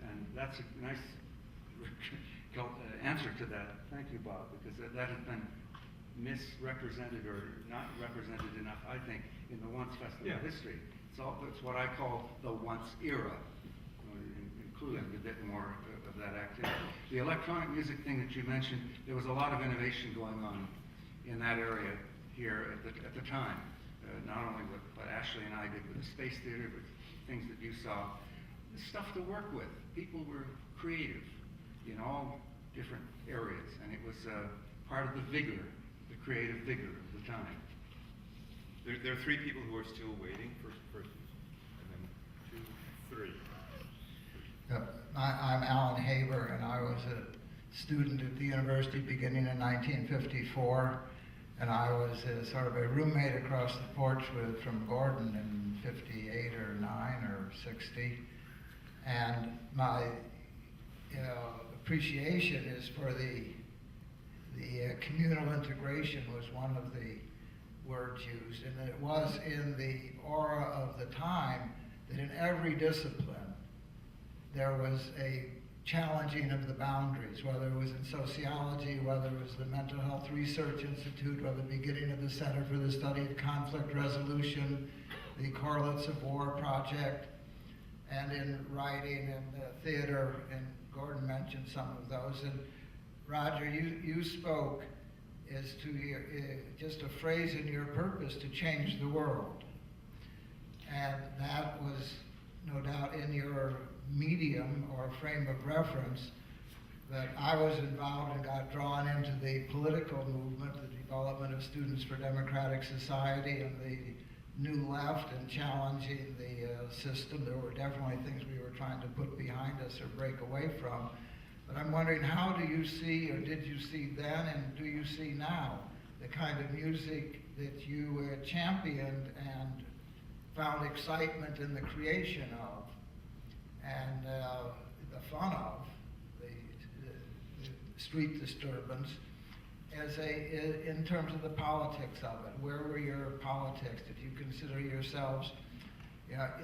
And that's a nice answer to that. Thank you, Bob, because that has been misrepresented or not represented enough, I think, in the Once Festival history. It's what I call the Once era, including a bit more of that activity. The electronic music thing that you mentioned, there was a lot of innovation going on in that area here at the time. Not only what Ashley and I did with the Space Theater, but things that you saw. There's stuff to work with. People were creative in all different areas, and it was part of the vigor, the creative vigor of the time. There are 3 people who are still waiting for and then 2, 3. I'm Alan Haber, and I was a student at the university beginning in 1954, and I was sort of a roommate across the porch from Gordon in 58 or 9 or 60, and my appreciation is for the communal integration was one of the words used, and it was in the aura of the time that in every discipline there was a challenging of the boundaries, whether it was in sociology, whether it was the Mental Health Research Institute, or the beginning of the Center for the Study of Conflict Resolution, the Correlates of War Project, and in writing and theater, and Gordon mentioned some of those. And Roger, you spoke as to just a phrase in your purpose to change the world. And that was no doubt in your medium or frame of reference that I was involved and got drawn into the political movement, the development of Students for Democratic Society and the New Left, and challenging the system. There were definitely things we were trying to put behind us or break away from. But I'm wondering, how do you see, or did you see then, and do you see now, the kind of music that you championed and found excitement in the creation of and the fun of the street disturbance as in terms of the politics of it. Where were your politics? Did you consider yourselves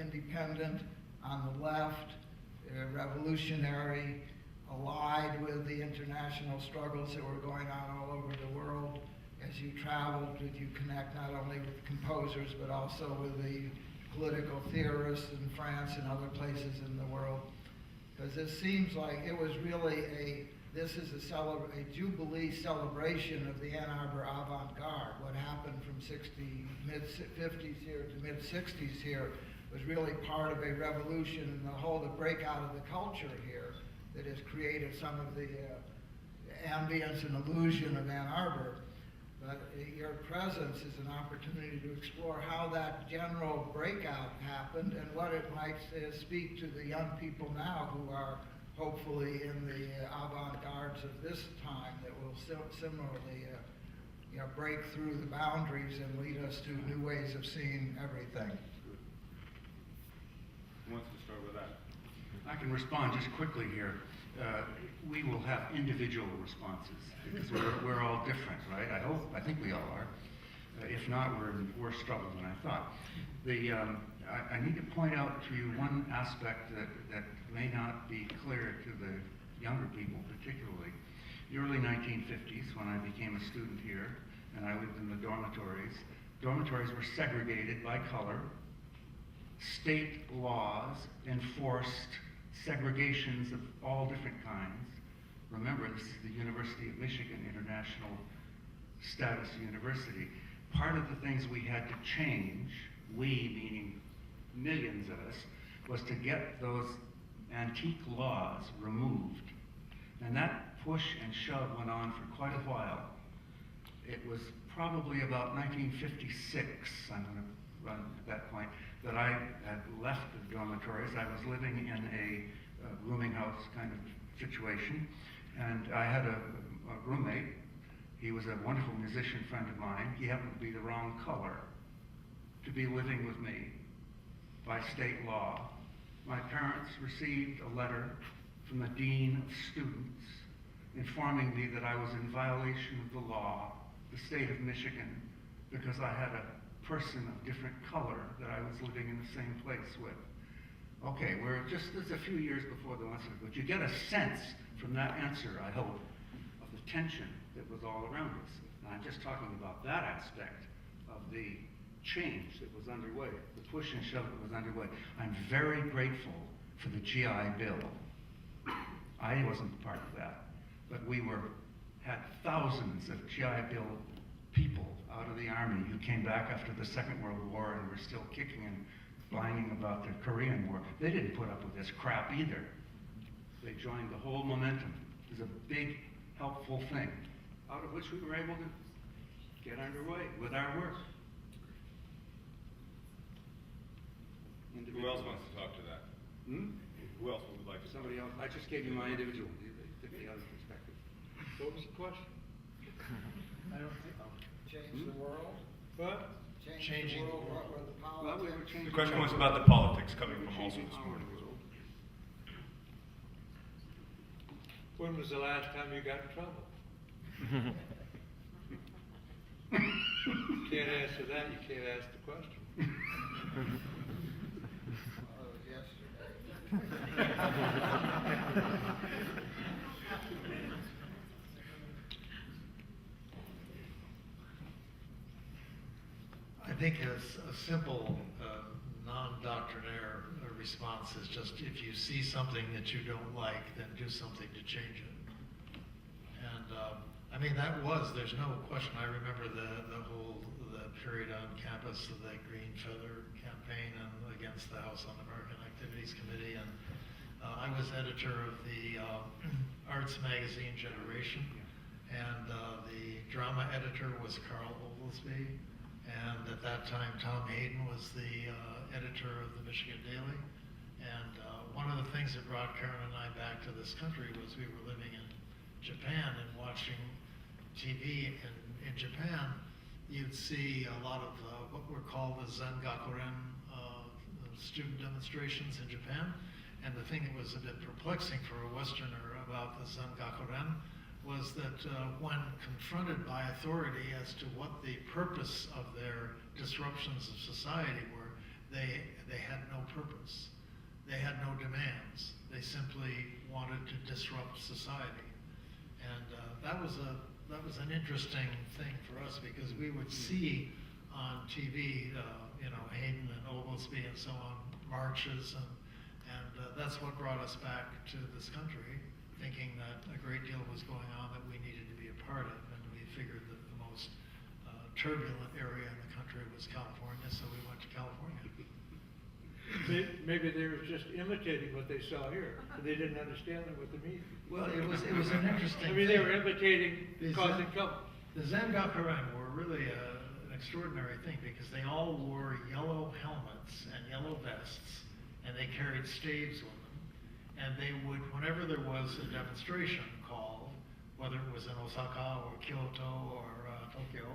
independent, on the left, revolutionary, allied with the international struggles that were going on all over the world? As you traveled, did you connect not only with composers but also with the political theorists in France and other places in the world? Because this seems like it was really this is a Jubilee celebration of the Ann Arbor avant-garde. What happened from mid-50s here to mid-60s here was really part of a revolution, and the breakout of the culture here that has created some of the ambience and illusion of Ann Arbor. But your presence is an opportunity to explore how that general breakout happened and what it might speak to the young people now who are hopefully in the avant-gardes of this time that will similarly break through the boundaries and lead us to new ways of seeing everything. Who wants to start with that? I can respond just quickly here. We will have individual responses because we're all different, right? I think we all are. If not, we're in worse trouble than I thought. I need to point out to you one aspect that may not be clear to the younger people particularly. The early 1950s, when I became a student here and I lived in the dormitories, dormitories were segregated by color. State laws enforced segregations of all different kinds. Remember, this is the University of Michigan International Status University. Part of the things we had to change, we meaning millions of us, was to get those antique laws removed. And that push and shove went on for quite a while. It was probably about 1956, I'm going to run at that point, that I had left the dormitories. I was living in a rooming house kind of situation, and I had a roommate. He was a wonderful musician friend of mine. He happened to be the wrong color to be living with me by state law. My parents received a letter from the dean of students informing me that I was in violation of the law, the state of Michigan, because I had a person of different color that I was living in the same place with. Okay, there's a few years before the answer, but you get a sense from that answer, I hope, of the tension that was all around us. And I'm just talking about that aspect of the change that was underway, the push and shove that was underway. I'm very grateful for the GI Bill. I wasn't part of that, but we had thousands of GI Bill people out of the army who came back after the Second World War and were still kicking and whining about the Korean War. They didn't put up with this crap either. They joined the whole momentum. It was a big, helpful thing, out of which we were able to get underway with our work. Who else wants to talk to that? Who else would like to? Somebody else. I just gave you my individual, the other perspective. What was the question? I don't think change the world. What? Changing the world. What were the politics? Well, we were changing The question was about the politics coming from also this morning. When was the last time you got in trouble? You can't answer that, you can't ask the question. I think a simple non-doctrinaire response is just if you see something that you don't like, then do something to change it. And I mean, there's no question. I remember the period on campus of the Green Feather campaign and against the House Un-American Activities Committee. And I was editor of the arts magazine Generation. And the drama editor was Carl Oglesby. And at that time, Tom Hayden was the editor of the Michigan Daily. And one of the things that brought Karen and I back to this country was we were living in Japan and watching TV in Japan. You'd see a lot of what were called the Zengakuren student demonstrations in Japan. And the thing that was a bit perplexing for a Westerner about the Zangakuren was that when confronted by authority as to what the purpose of their disruptions of society were, they had no purpose. They had no demands. They simply wanted to disrupt society. And that was an interesting thing for us, because we would see on TV, Hayden and Oglesby and so on, marches, and that's what brought us back to this country, thinking that a great deal was going on that we needed to be a part of, and we figured that the most turbulent area in the country was California, so we went to California. Maybe they were just imitating what they saw here, but they didn't understand what they mean. Well, it was an interesting I mean, they were thing. imitating causing trouble. The Zangakuren were really an extraordinary thing, because they all wore yellow helmets and yellow vests, and they carried staves with them. And they would, whenever there was a demonstration called, whether it was in Osaka or Kyoto or Tokyo,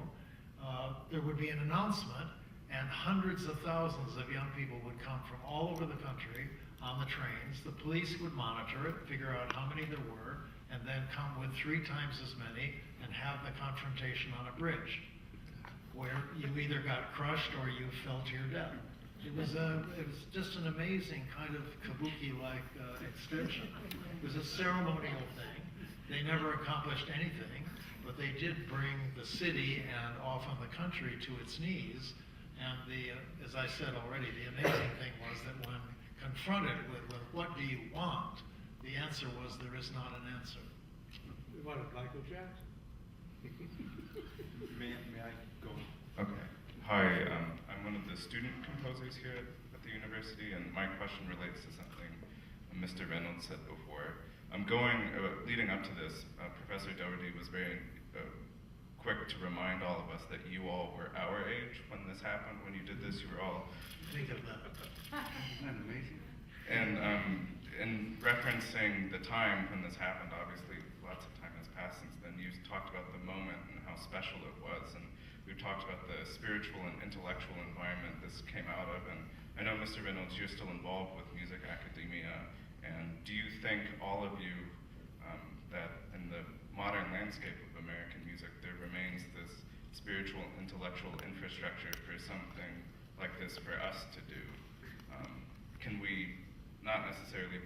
there would be an announcement, and hundreds of thousands of young people would come from all over the country on the trains. The police would monitor it, figure out how many there were, and then come with 3 times as many and have the confrontation on a bridge, where you either got crushed or you fell to your death. It was just an amazing kind of kabuki-like extension. It was a ceremonial thing. They never accomplished anything, but they did bring the city and often the country to its knees. And as I said already, the amazing thing was that when confronted with what do you want, the answer was there is not an answer. We wanted Michael Jackson. May I go? Okay. Hi, I'm one of the student composers here at the university, and my question relates to something Mr. Reynolds said before. Leading up to this, Professor Doherty was very quick to remind all of us that you all were our age when this happened. When you did this, you were all... Think of that. Isn't that amazing? And in referencing the time when this happened, obviously lots of time has passed since then, you talked about the moment and how special it was, and we've talked about the spiritual and intellectual environment this came out of, and I know, Mr. Reynolds, you're still involved with music academia, and do you think, all of you, that in the modern landscape of American music, there remains this spiritual and intellectual infrastructure for something like this for us to do? Can we not necessarily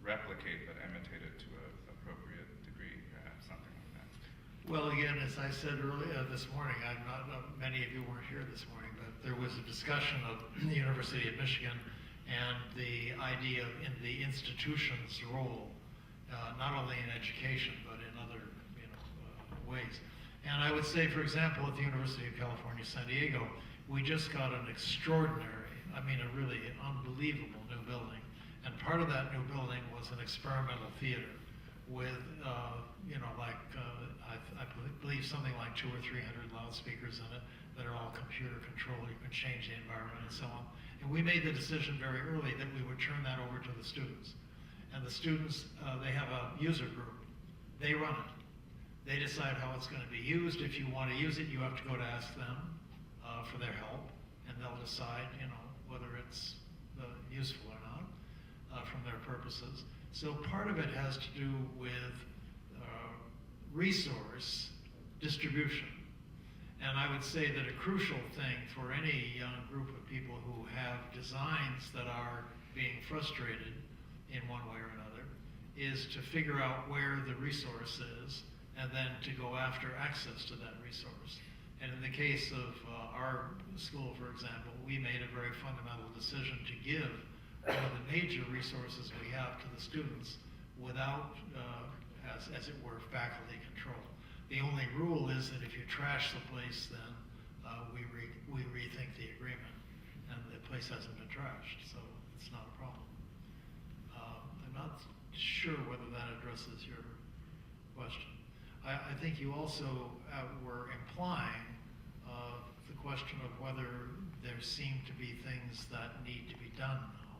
replicate, but imitate it to an appropriate degree, perhaps, something like that? Well, again, as I said earlier this morning, many of you weren't here this morning, but there was a discussion of the University of Michigan and the idea of the institution's role, not only in education, but in other ways. And I would say, for example, at the University of California, San Diego, we just got an extraordinary, a really unbelievable new building. And part of that new building was an experimental theater with, I believe something like 200 or 300 loudspeakers in it that are all computer controlled. You can change the environment and so on. And we made the decision very early that we would turn that over to the students. And the students, they have a user group. They run it. They decide how it's going to be used. If you want to use it, you have to go to ask them for their help, and they'll decide, whether it's useful or not from their purposes. So part of it has to do with resource distribution. And I would say that a crucial thing for any young group of people who have designs that are being frustrated in one way or another is to figure out where the resource is, and then to go after access to that resource. And in the case of our school, for example, we made a very fundamental decision to give one of the major resources we have to the students without, as it were, faculty control. The only rule is that if you trash the place, then we rethink the agreement, and the place hasn't been trashed, so it's not a problem. I'm not sure whether that addresses your question. I think you also were implying the question of whether there seem to be things that need to be done now.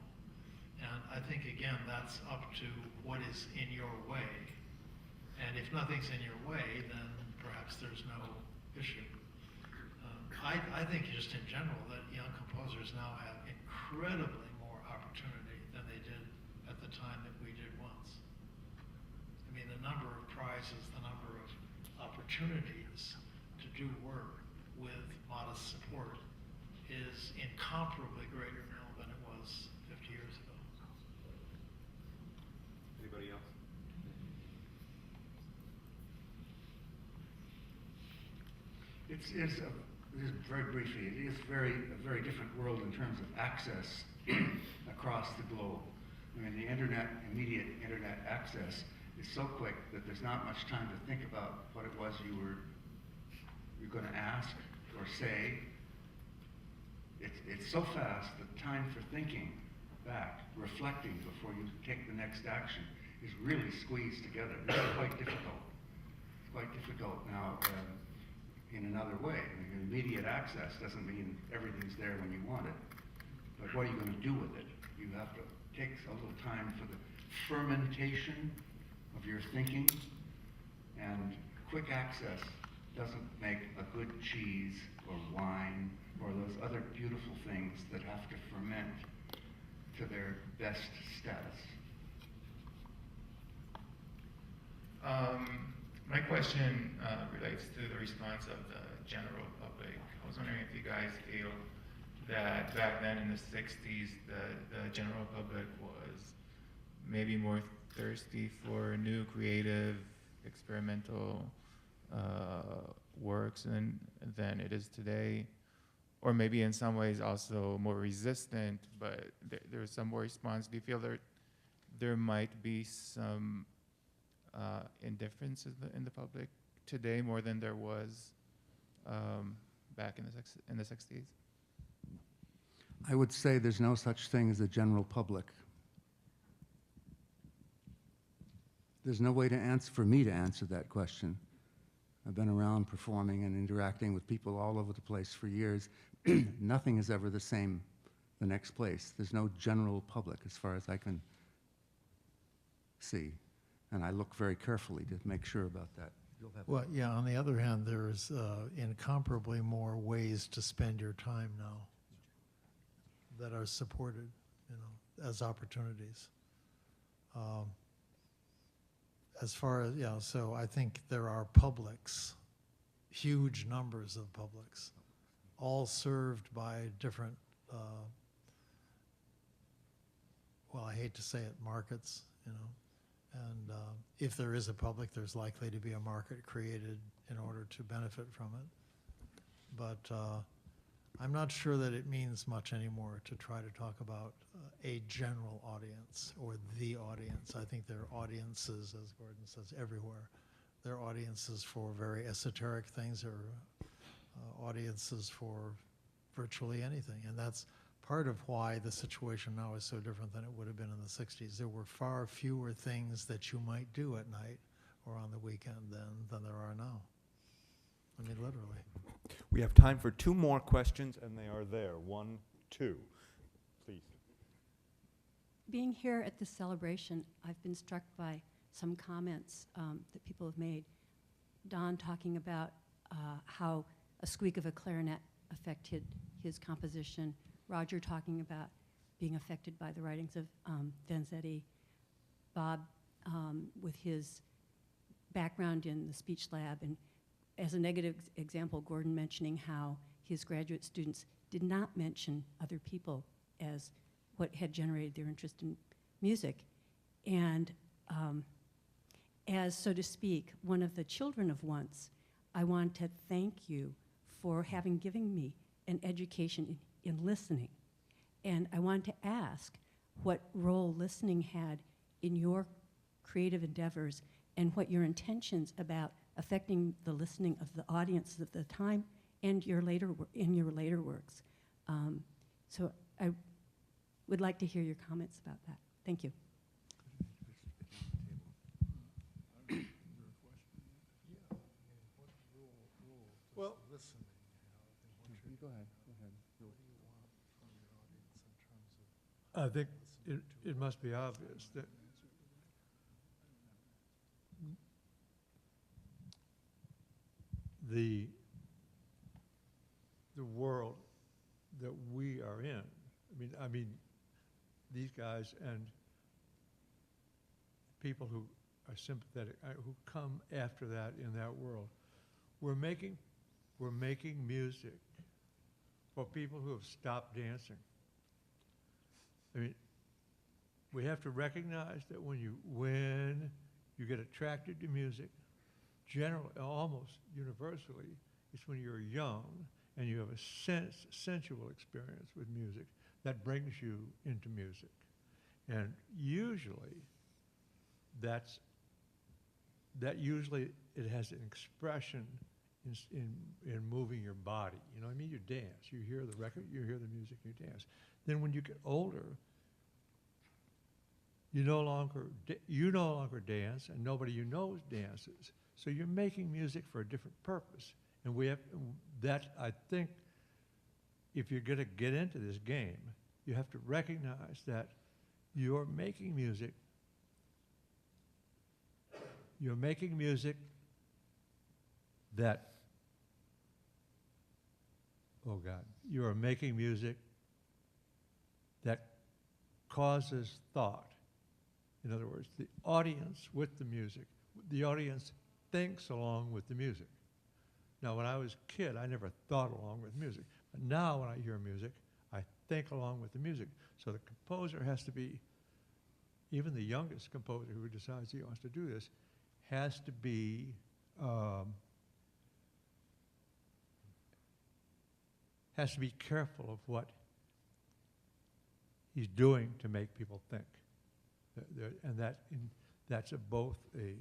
And I think, again, that's up to what is in your way. And if nothing's in your way, then perhaps there's no issue. I think just in general that young composers now have incredibly time that we did once. I mean, the number of prizes, the number of opportunities to do work with modest support is incomparably greater now than it was 50 years ago. Anybody else? It's just very briefly, it is a very different world in terms of access across the globe. I mean, the internet, immediate internet access is so quick that there's not much time to think about what it was you're going to ask or say. It's so fast that time for thinking back, reflecting before you take the next action is really squeezed together. This is quite difficult. It's quite difficult now in another way. I mean, immediate access doesn't mean everything's there when you want it. But what are you going to do with it? You have to take a little time for the fermentation of your thinking, and quick access doesn't make a good cheese or wine or those other beautiful things that have to ferment to their best status. My question relates to the response of the general public. I was wondering if you guys feel that back then in the 60s, the general public was maybe more thirsty for new, creative, experimental works than it is today, or maybe in some ways also more resistant, but there's some more response. Do you feel there might be some indifference in the public today more than there was back in the 60s? I would say there's no such thing as a general public. There's no way for me to answer that question. I've been around performing and interacting with people all over the place for years. Nothing is ever the same the next place. There's no general public as far as I can see. And I look very carefully to make sure about that. Well, yeah, on the other hand, there's incomparably more ways to spend your time now that are supported, as opportunities. As far as, so I think there are publics, huge numbers of publics, all served by different, well, I hate to say it, markets, and if there is a public, there's likely to be a market created in order to benefit from it. But I'm not sure that it means much anymore to try to talk about a general audience or the audience. I think there are audiences, as Gordon says, everywhere. There are audiences for very esoteric things. There are audiences for virtually anything. And that's part of why the situation now is so different than it would have been in the 60s. There were far fewer things that you might do at night or on the weekend than there are now. I mean, literally. We have time for 2 more questions, and they are there. 1, 2. Please. Being here at this celebration, I've been struck by some comments that people have made. Don talking about how a squeak of a clarinet affected his composition. Roger talking about being affected by the writings of Vanzetti. Bob with his background in the speech lab, and as a negative example, Gordon mentioning how his graduate students did not mention other people as what had generated their interest in music. And as, so to speak, one of the children of once, I want to thank you for having given me an education in listening. And I want to ask what role listening had in your creative endeavors and what your intentions about affecting the listening of the audience at the time and in your later works. So I would like to hear your comments about that. Thank you. Well, Go ahead. I think it must be obvious that the world that we are in, I mean, these guys and people who are sympathetic, who come after that in that world. We're making music for people who have stopped dancing. I mean, we have to recognize that when you get attracted to music, generally, almost universally, it's when you're young and you have a sensual experience with music that brings you into music. And usually, that usually it has an expression in moving your body. You know what I mean? You dance. You hear the record, you hear the music, you dance. Then when you get older, you no longer dance, and nobody you know dances. So you're making music for a different purpose. And I think, if you're going to get into this game, you have to recognize that you're making music. You're making music that, oh God, you are making music that causes thought. In other words, the audience with the music, the audience thinks along with the music. Now, when I was a kid, I never thought along with music. But now when I hear music, I think along with the music. So the composer has to be, even the youngest composer who decides he wants to do this, has to be careful of what he's doing to make people think. And that's both a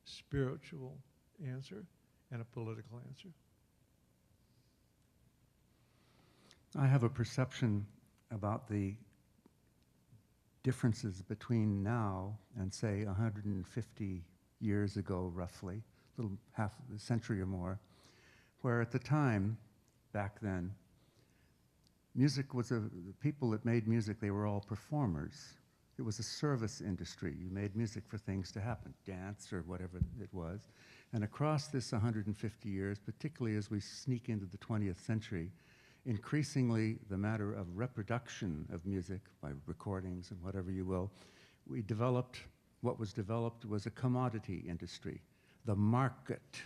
spiritual answer and a political answer. I have a perception about the differences between now and, say, 150 years ago, roughly, a little half a century or more, where at the time, back then, music was the people that made music, they were all performers. It was a service industry. You made music for things to happen, dance or whatever it was. And across this 150 years, particularly as we sneak into the 20th century, increasingly the matter of reproduction of music by recordings and whatever you will, what was developed was a commodity industry. The market,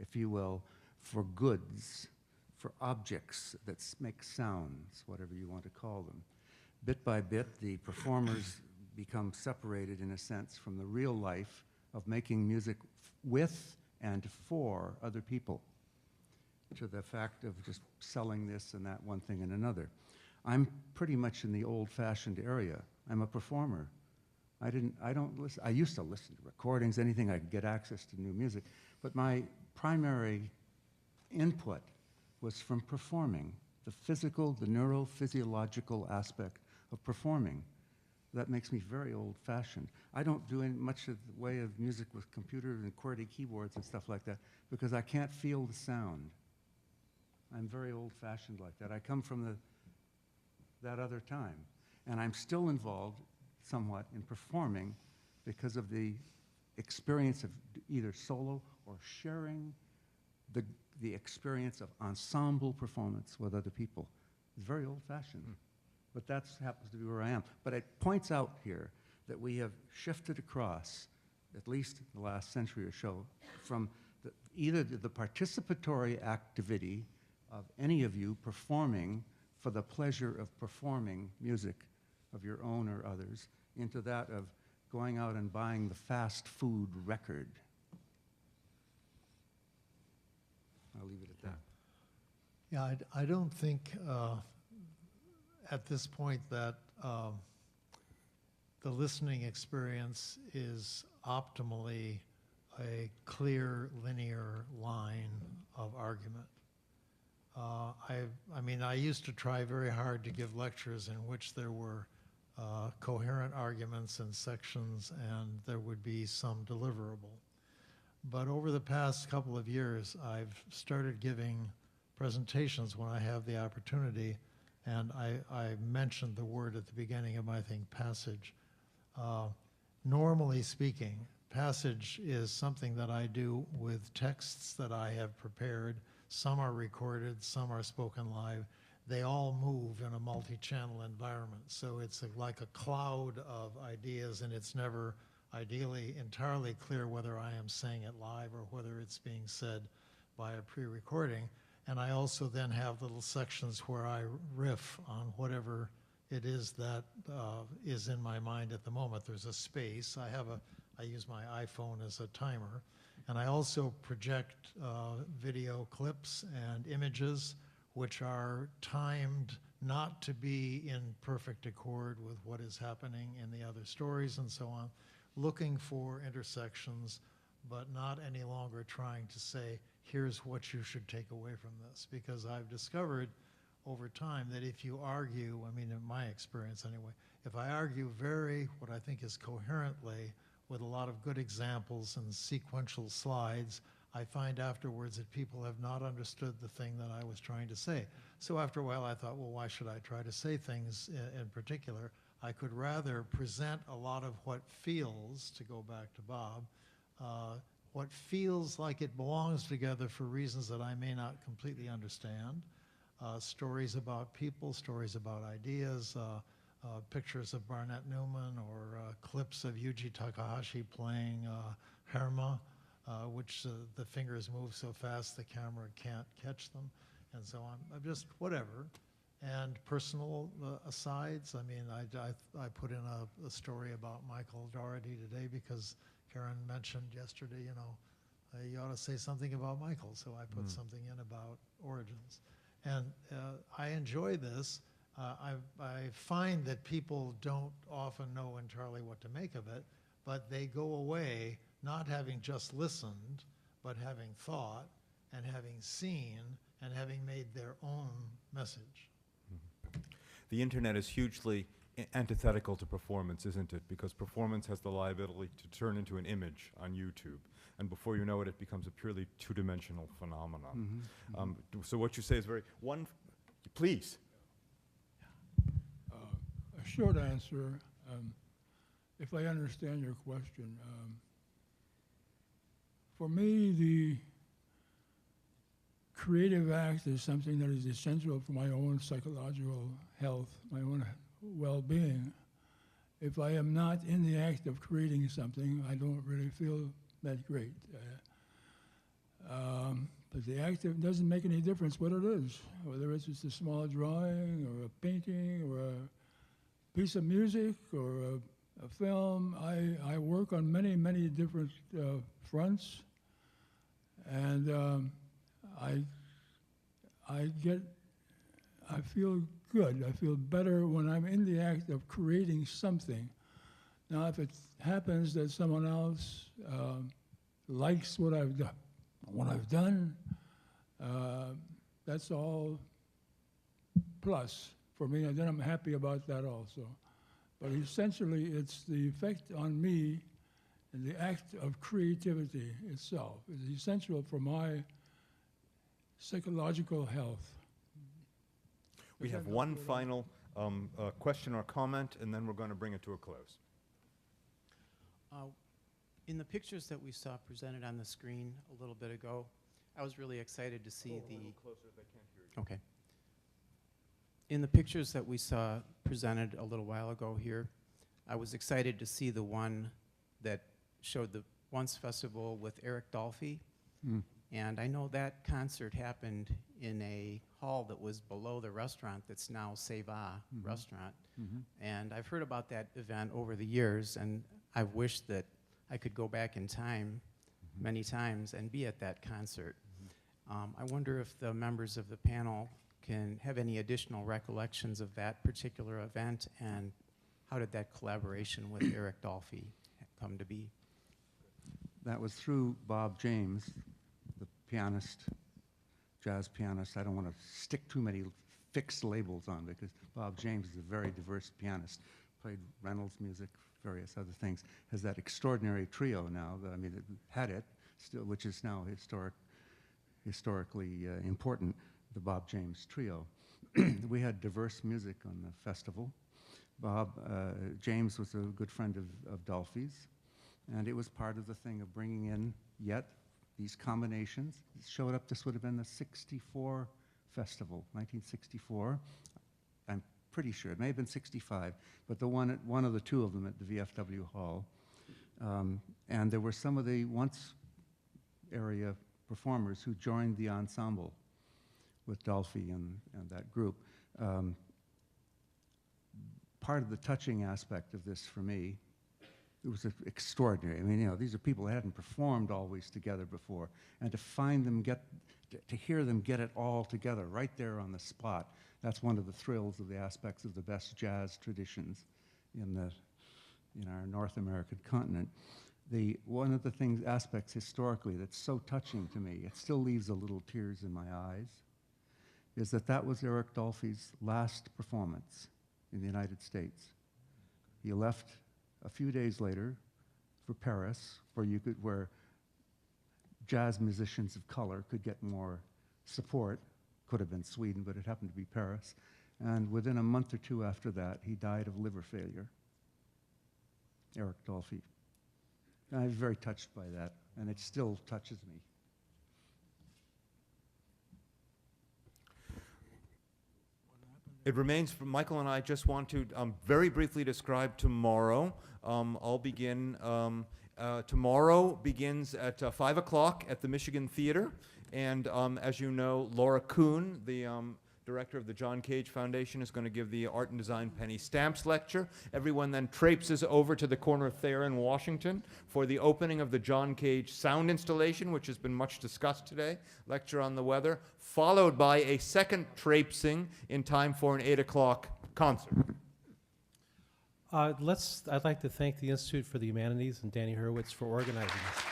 if you will, for goods, for objects that make sounds, whatever you want to call them. Bit by bit, the performers become separated, in a sense, from the real life of making music with and for other people, to the fact of just selling this and that one thing and another. I'm pretty much in the old-fashioned area. I'm a performer. I don't listen. I used to listen to recordings, anything I could get access to new music, but my primary input was from performing, the physical, the neurophysiological aspect of performing. That makes me very old-fashioned. I don't do much of the way of music with computers and QWERTY keyboards and stuff like that because I can't feel the sound. I'm very old-fashioned like that. I come from that other time. And I'm still involved somewhat in performing because of the experience of either solo or sharing the experience of ensemble performance with other people. It's very old-fashioned. But that happens to be where I am. But it points out here that we have shifted across, at least the last century or so, from either the participatory activity of any of you performing for the pleasure of performing music of your own or others, into that of going out and buying the fast food record. I'll leave it at that. Yeah, I don't think at this point that the listening experience is optimally a clear, linear line of argument. I mean, I used to try very hard to give lectures in which there were coherent arguments and sections, and there would be some deliverable. But over the past couple of years, I've started giving presentations when I have the opportunity, and I mentioned the word at the beginning of my thing, passage. Normally speaking, passage is something that I do with texts that I have prepared. Some are recorded, some are spoken live. They all move in a multi-channel environment. So it's like a cloud of ideas, and it's never ideally entirely clear whether I am saying it live or whether it's being said by a pre-recording. And I also then have little sections where I riff on whatever it is that is in my mind at the moment. There's a space. I use my iPhone as a timer. And I also project video clips and images which are timed not to be in perfect accord with what is happening in the other stories and so on, looking for intersections, but not any longer trying to say, here's what you should take away from this. Because I've discovered over time that if you argue, I mean, in my experience anyway, if I argue what I think is coherently with a lot of good examples and sequential slides, I find afterwards that people have not understood the thing that I was trying to say. So after a while I thought, well, why should I try to say things in particular? I could rather present a lot of what feels, to go back to Bob, what feels like it belongs together for reasons that I may not completely understand. Stories about people, stories about ideas, pictures of Barnett Newman, or clips of Yuji Takahashi playing Herma, which the fingers move so fast the camera can't catch them, and so on. I'm just whatever. And personal asides. I mean, I put in a story about Michael Dougherty today because Karen mentioned yesterday, you know, you ought to say something about Michael, so I put something in about origins. And I enjoy this. I find that people don't often know entirely what to make of it, but they go away not having just listened, but having thought and having seen and having made their own message. The internet is hugely antithetical to performance, isn't it? Because performance has the liability to turn into an image on YouTube. And before you know it, it becomes a purely two-dimensional phenomenon. So what you say is please. A short answer, if I understand your question. For me, the creative act is something that is essential for my own psychological health, my own well-being. If I am not in the act of creating something, I don't really feel that great. But the act doesn't make any difference what it is, whether it's just a small drawing or a painting or a piece of music or a film. I work on many, many different fronts, and I feel good. I feel better when I'm in the act of creating something. Now, if it happens that someone else likes what I've done, that's all plus for me, and then I'm happy about that also. But essentially, it's the effect on me and the act of creativity itself is essential for my psychological health. We have one final question or comment, and then we're going to bring it to a close. In the pictures that we saw presented on the screen a little bit ago, I was really excited to see the... closer, they can't hear you. Okay. In the pictures that we saw presented a little while ago here, I was excited to see the one that showed the Once Festival with Eric Dolphy. And I know that concert happened in a hall that was below the restaurant that's now Seva restaurant. And I've heard about that event over the years, and I've wished that I could go back in time many times and be at that concert. I wonder if the members of the panel can have any additional recollections of that particular event, and how did that collaboration with Eric Dolphy come to be? That was through Bob James, the pianist, jazz pianist. I don't want to stick too many fixed labels on because Bob James is a very diverse pianist. Played Reynolds music, various other things. Has that extraordinary trio now. I mean, it had it still, which is now historically important. The Bob James trio. We had diverse music on the festival. Bob James was a good friend of Dolphy's, and it was part of the thing of bringing in yet these combinations. It showed up, this would have been the 64 festival, 1964. I'm pretty sure, it may have been 65, but one of the two of them at the VFW Hall. And there were some of the once area performers who joined the ensemble with Dolphy and that group. Part of the touching aspect of this for me, it was extraordinary. I mean, you know, these are people that hadn't performed always together before, and to find them to hear them get it all together right there on the spot, that's one of the thrills of the aspects of the best jazz traditions in our North American continent. One of the aspects historically that's so touching to me, it still leaves a little tears in my eyes, is that was Eric Dolphy's last performance in the United States. He left a few days later for Paris, where jazz musicians of color could get more support. Could have been Sweden, but it happened to be Paris. And within a month or two after that, he died of liver failure. Eric Dolphy. And I was very touched by that, and it still touches me. It remains for Michael and I just want to very briefly describe tomorrow. I'll begin. Tomorrow begins at 5 o'clock at the Michigan Theater. And as you know, Laura Kuhn, the director of the John Cage Foundation, is going to give the Art and Design Penny Stamps lecture. Everyone then traipses over to the corner of Thayer and Washington for the opening of the John Cage sound installation, which has been much discussed today, lecture on the weather, followed by a second traipsing in time for an 8 o'clock concert. I'd like to thank the Institute for the Humanities and Danny Hurwitz for organizing this.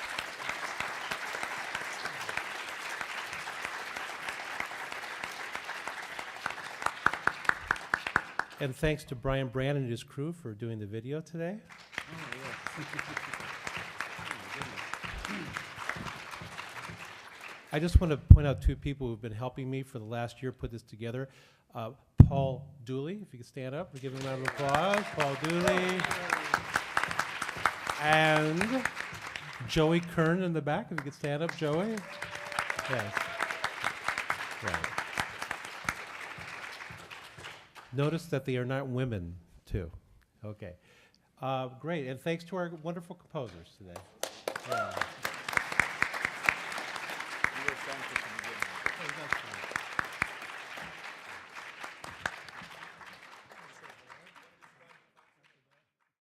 And thanks to Brian Brand and his crew for doing the video today. I just want to point out two people who've been helping me for the last year put this together. Paul Dooley, if you could stand up, we'll give him a round of applause. Paul Dooley. And Joey Kern in the back, if you could stand up, Joey. Yes. Right. Notice that they are not women, too. Okay. Great, and thanks to our wonderful composers today. Yeah.